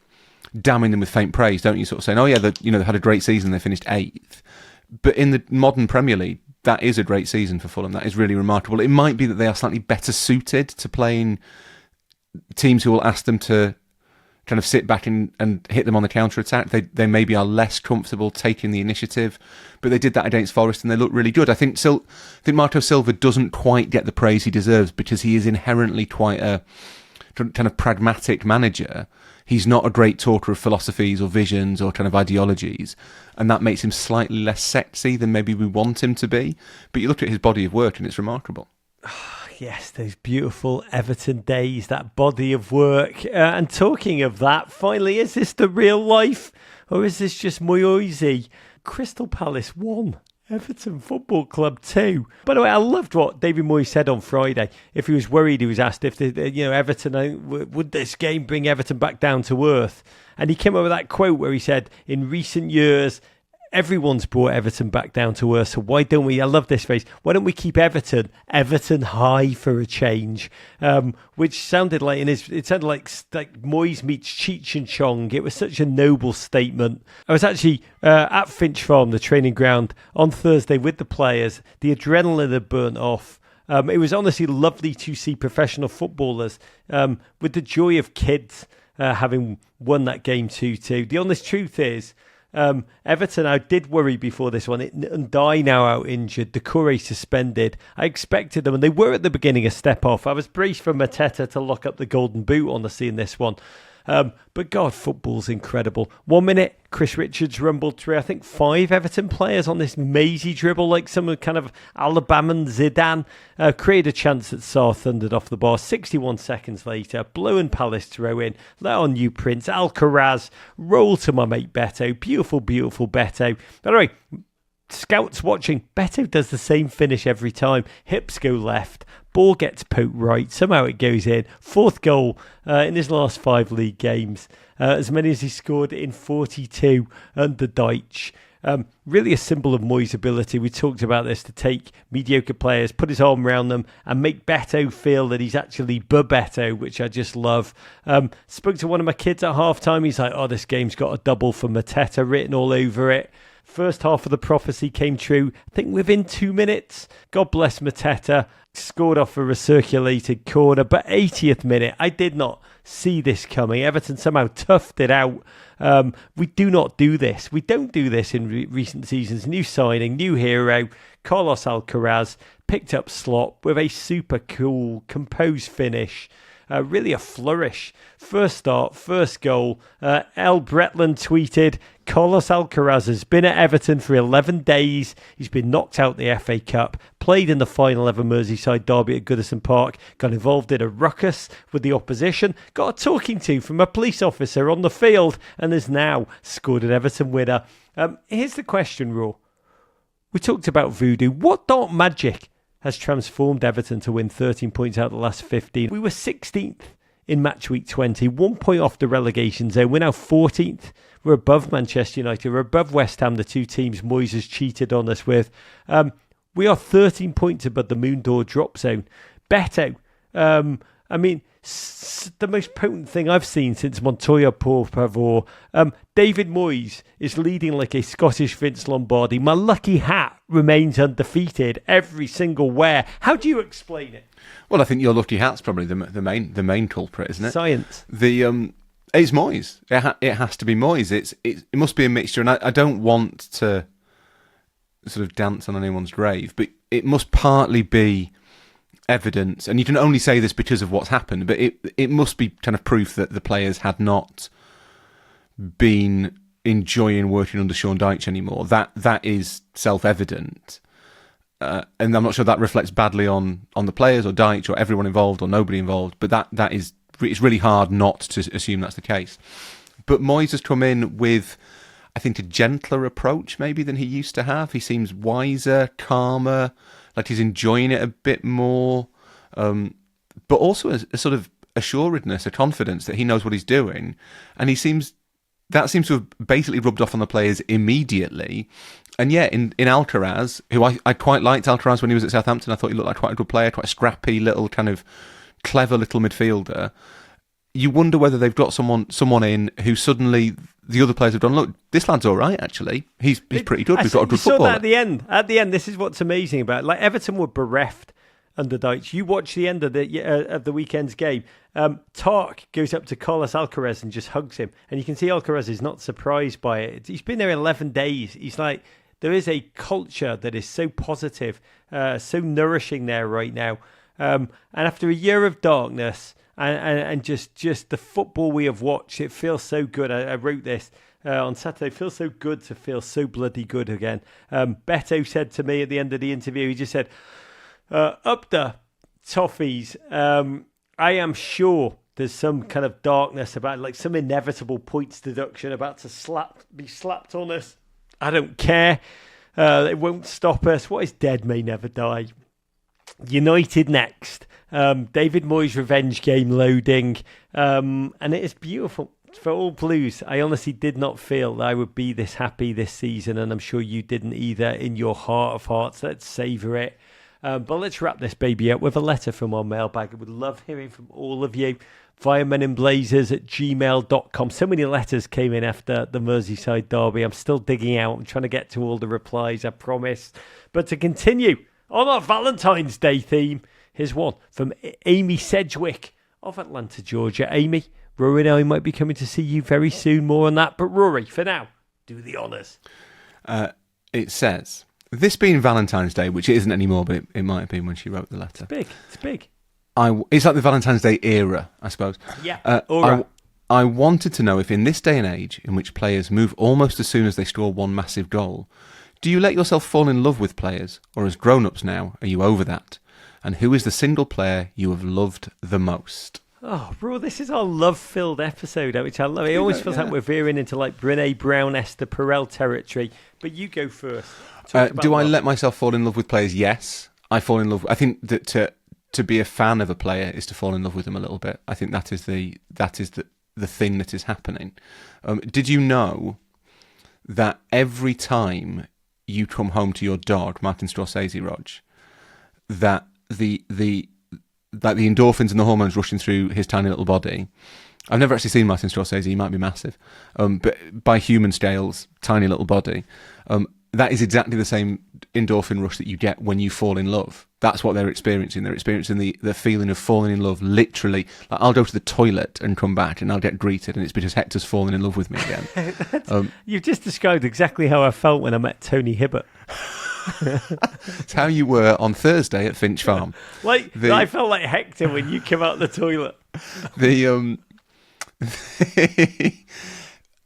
damning them with faint praise, don't you? Sort of saying, oh yeah, they had a great season, they finished 8th. But in the modern Premier League, that is a great season for Fulham. That is really remarkable. It might be that they are slightly better suited to playing teams who will ask them to kind of sit back and hit them on the counter-attack. They maybe are less comfortable taking the initiative, but they did that against Forest and they looked really good. I think Marco Silva doesn't quite get the praise he deserves because he is inherently quite a kind of pragmatic manager. He's not a great talker of philosophies or visions or kind of ideologies, and that makes him slightly less sexy than maybe we want him to be. But you look at his body of work and it's remarkable. Yes, those beautiful Everton days, that body of work. And talking of that, finally, is this the real life or is this just Moyes? Crystal Palace 1, Everton Football Club 2. By the way, I loved what David Moyes said on Friday. If he was worried, he was asked if Everton, would this game bring Everton back down to earth? And he came up with that quote where he said, in recent years, everyone's brought Everton back down to earth, so why don't we, I love this phrase, why don't we keep Everton high for a change? Which sounded like, it sounded like Moyes meets Cheech and Chong. It was such a noble statement. I was actually at Finch Farm, the training ground, on Thursday with the players. The adrenaline had burnt off. It was honestly lovely to see professional footballers with the joy of kids having won that game 2-2. The honest truth is, Everton, I did worry before this one. Ndiaye now out injured, Doucouré suspended. I expected them, and they were at the beginning a step off. I was braced for Mateta to lock up the golden boot, honestly, in this one. But God, football's incredible. 1 minute, Chris Richards rumbled through, I think, 5 Everton players on this mazy dribble, like some kind of Alabaman Zidane. Created a chance that Sarr thundered off the bar. 61 seconds later, Blow Palace throw in. Let on new Prince, Alcaraz, roll to my mate Beto. Beautiful, beautiful Beto. By the way, scouts watching, Beto does the same finish every time. Hips go left. Ball gets poked right. Somehow it goes in. 4th goal in his last 5 league games. As many as he scored in 42 under Deitch. Really a symbol of Moyes' ability. We talked about this, to take mediocre players, put his arm around them and make Beto feel that he's actually Beto, which I just love. Spoke to one of my kids at halftime. He's like, oh, this game's got a double for Mateta written all over it. First half of the prophecy came true, I think within 2 minutes. God bless Mateta. Scored off a recirculated corner, but 80th minute, I did not see this coming. Everton somehow toughed it out. We do not do this. We don't do this in recent seasons. New signing, new hero, Carlos Alcaraz, picked up slot with a super cool, composed finish. Really a flourish. First start, first goal. El Bretland tweeted, Carlos Alcaraz has been at Everton for 11 days. He's been knocked out the FA Cup, played in the final ever Merseyside Derby at Goodison Park, got involved in a ruckus with the opposition, got a talking to from a police officer on the field, and has now scored an Everton winner. Here's the question, Raw. We talked about voodoo. What dark magic has transformed Everton to win 13 points out of the last 15? We were 16th in match week 20, 1 point off the relegation zone. We're now 14th. We're above Manchester United. We're above West Ham, the two teams Moyes has cheated on us with. We are 13 points above the moon door drop zone. Beto, the most potent thing I've seen since Montoya por favor. David Moyes is leading like a Scottish Vince Lombardi. My lucky hat remains undefeated every single wear. How do you explain it? Well, I think your lucky hat's probably the main culprit, isn't it? Science. It's Moyes. It has to be Moyes. It must be a mixture, and I don't want to sort of dance on anyone's grave, but it must partly be evidence, and you can only say this because of what's happened, but it must be kind of proof that the players had not been enjoying working under Sean Dyche anymore. That is self-evident, and I'm not sure that reflects badly on the players or Dyche or everyone involved or nobody involved, but it's really hard not to assume that's the case. But Moyes has come in with, I think, a gentler approach maybe than he used to have. He seems wiser, calmer, like he's enjoying it a bit more, but also a sort of assuredness, a confidence that he knows what he's doing, and that seems to have basically rubbed off on the players immediately. And yeah, in Alcaraz, who I quite liked Alcaraz when he was at Southampton. I thought he looked like quite a good player, quite a scrappy little kind of clever little midfielder. You wonder whether they've got someone in who suddenly the other players have gone, look, this lad's all right, actually. He's pretty good. We've got a good footballer. That at the end, this is what's amazing about it. Like, Everton were bereft under Dyche. You watch the end of the weekend's game. Tark goes up to Carlos Alcaraz and just hugs him. And you can see Alcaraz is not surprised by it. He's been there 11 days. He's like, there is a culture that is so positive, so nourishing there right now. And after a year of darkness, and just the football we have watched, it feels so good. I wrote this on Saturday. It feels so good to feel so bloody good again. Beto said to me at the end of the interview, he just said, up the toffees, I am sure there's some kind of darkness about, like some inevitable points deduction about to be slapped on us. I don't care. It won't stop us. What is dead may never die. United next. David Moyes' revenge game loading, and it is beautiful for all Blues. I honestly did not feel that I would be this happy this season, and I'm sure you didn't either in your heart of hearts. Let's savour it. But let's wrap this baby up with a letter from our mailbag. I would love hearing from all of you via meninblazers@gmail.com. So many letters came in after the Merseyside Derby. I'm still digging out. I'm trying to get to all the replies, I promise. But to continue on our Valentine's Day theme, here's one from Amy Sedgwick of Atlanta, Georgia. Amy, Rory and I might be coming to see you very soon. More on that. But Rory, for now, do the honours. It says, this being Valentine's Day, which it isn't anymore, but it might have been when she wrote the letter. It's big. It's like the Valentine's Day era, I suppose. Yeah, aura. I wanted to know if in this day and age, in which players move almost as soon as they score one massive goal, do you let yourself fall in love with players, or as grown-ups now, are you over that? And who is the single player you have loved the most? Oh, bro, this is our love-filled episode, which I love. It always feels like we're veering into like Brené Brown, Esther Perel territory. But you go first. Do I let myself fall in love with players? Yes. I fall in love. I think that to be a fan of a player is to fall in love with them a little bit. I think that is the thing that is happening. Did you know that every time you come home to your dog, Martin Scorsese, Rog, that the endorphins and the hormones rushing through his tiny little body. I've never actually seen Martin Scorsese. He might be massive, but by human scales, tiny little body. That is exactly the same endorphin rush that you get when you fall in love. That's what they're experiencing. They're experiencing the feeling of falling in love, literally. Like, I'll go to the toilet and come back and I'll get greeted, and it's because Hector's fallen in love with me again. You've just described exactly how I felt when I met Tony Hibbert. It's how you were on Thursday at Finch Farm. I felt like Hector when you came out the toilet.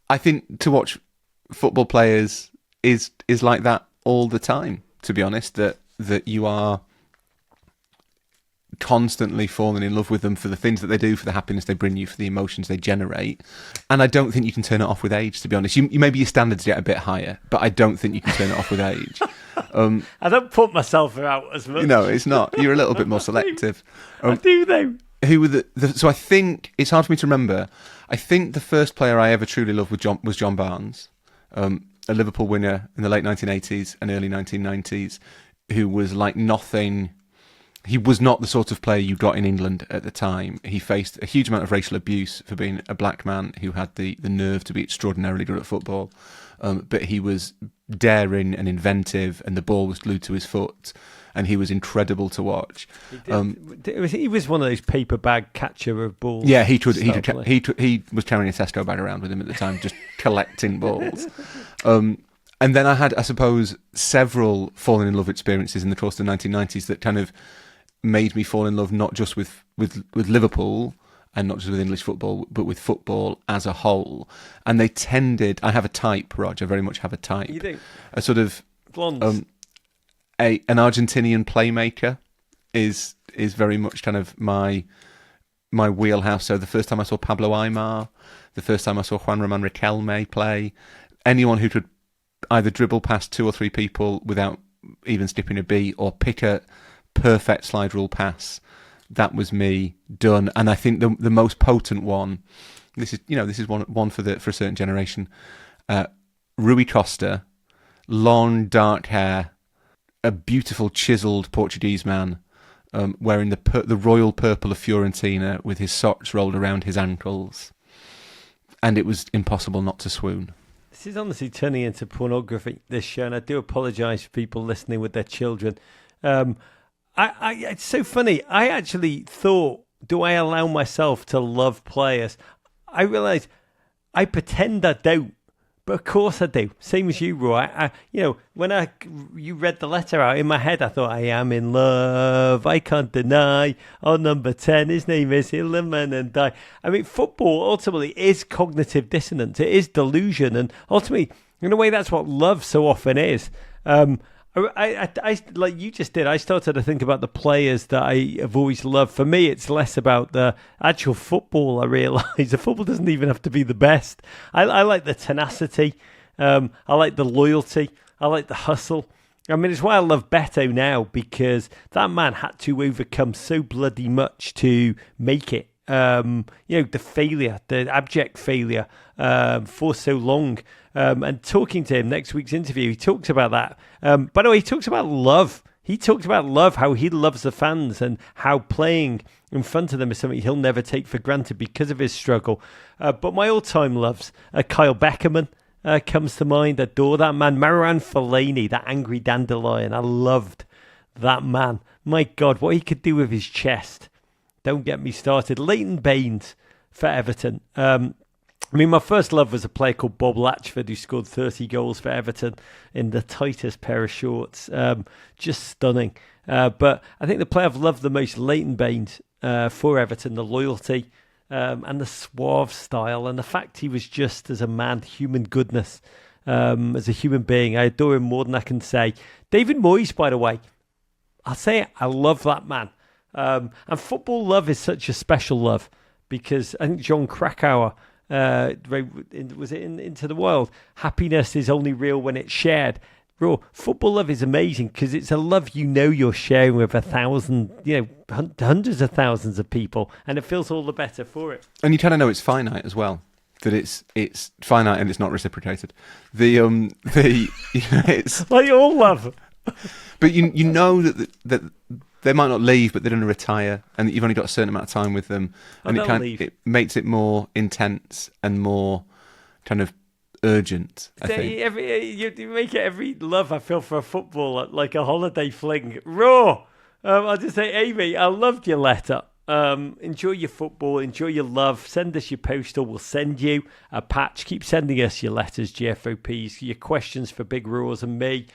I think to watch football players is like that all the time, to be honest, that you are constantly falling in love with them for the things that they do, for the happiness they bring you, for the emotions they generate. And I don't think you can turn it off with age, to be honest. You maybe your standards get a bit higher, but I don't think you can turn it off with age. I don't put myself out as much. No, it's not. You're a little bit more selective. I do, though. Who were so I think it's hard for me to remember. I think the first player I ever truly loved was John Barnes, a Liverpool winner in the late 1980s and early 1990s, who was like nothing. He was not the sort of player you got in England at the time. He faced a huge amount of racial abuse for being a black man who had the nerve to be extraordinarily good at football. But he was daring and inventive, and the ball was glued to his foot, and he was incredible to watch. He was one of those paper bag catcher of balls. Yeah, he was carrying a Tesco bag around with him at the time, just collecting balls. And then I had, I suppose, several falling in love experiences in the course of the 1990s that kind of made me fall in love not just with Liverpool and not just with English football, but with football as a whole. And they tended... I have a type, Rog. I very much have a type. You do? A sort of... Blondes. An Argentinian playmaker is very much kind of my wheelhouse. So the first time I saw Pablo Aimar, the first time I saw Juan Román Riquelme play, anyone who could either dribble past two or three people without even skipping a beat or pick a perfect slide rule pass, that was me done. And I think the most potent one, this is one for a certain generation. Rui Costa, long dark hair, a beautiful chiseled Portuguese man, wearing the royal purple of Fiorentina with his socks rolled around his ankles, and it was impossible not to swoon. This is honestly turning into pornography, this show, and I do apologise for people listening with their children. It's so funny. I actually thought, do I allow myself to love players? I realise I pretend I don't, but of course I do. Same as you, Roy. When you read the letter out in my head, I thought, I am in love. I can't deny. Oh, number 10, his name is Hilleman and die. I mean, football ultimately is cognitive dissonance. It is delusion, and ultimately, in a way, that's what love so often is. I like you just did. I started to think about the players that I have always loved. For me, it's less about the actual football. I realise the football doesn't even have to be the best. I like the tenacity. I like the loyalty. I like the hustle. I mean, it's why I love Beto now, because that man had to overcome so bloody much to make it. The failure, the abject failure for so long. And talking to him next week's interview, he talks about that. By the way, he talks about love. He talked about love, how he loves the fans and how playing in front of them is something he'll never take for granted because of his struggle. But my all-time loves, Kyle Beckerman comes to mind. Adore that man. Marouane Fellaini, that angry dandelion. I loved that man. My God, what he could do with his chest. Don't get me started. Leighton Baines for Everton. My first love was a player called Bob Latchford, who scored 30 goals for Everton in the tightest pair of shorts. Just stunning. But I think the player I've loved the most, Leighton Baines, for Everton, the loyalty and the suave style, and the fact he was just, as a man, human goodness, as a human being. I adore him more than I can say. David Moyes, by the way, I'll say it, I love that man. And football love is such a special love, because I think John Krakauer, was it in Into the Wild? Happiness is only real when it's shared. Football love is amazing because it's a love you're sharing with 1,000, hundreds of thousands of people, and it feels all the better for it. And you kind of know it's finite as well. that it's finite and it's not reciprocated. It's Like all love. but you know that they might not leave, but they're going to retire, and that you've only got a certain amount of time with them, and it makes it more intense and more kind of urgent. I think You make it every love I feel for a football like a holiday fling. Raw. I'll just say, Amy, I loved your letter. Enjoy your football, enjoy your love. Send us your postal. We'll send you a patch. Keep sending us your letters, GFOPs, your questions for Big Raws and me.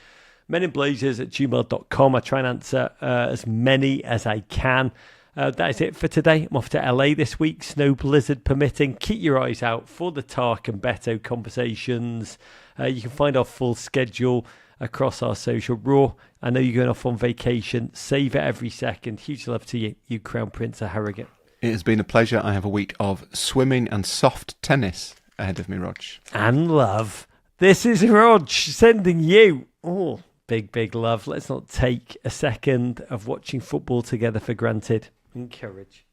meninblazers@gmail.com. I try and answer as many as I can. That is it for today. I'm off to LA this week, snow blizzard permitting. Keep your eyes out for the Tark and Beto conversations. You can find our full schedule across our social. Raw, I know you're going off on vacation. Save it every second. Huge love to you, you Crown Prince of Harrogate. It has been a pleasure. I have a week of swimming and soft tennis ahead of me, Rog. And love. This is Rog sending you big love. Let's not take a second of watching football together for granted. Encourage.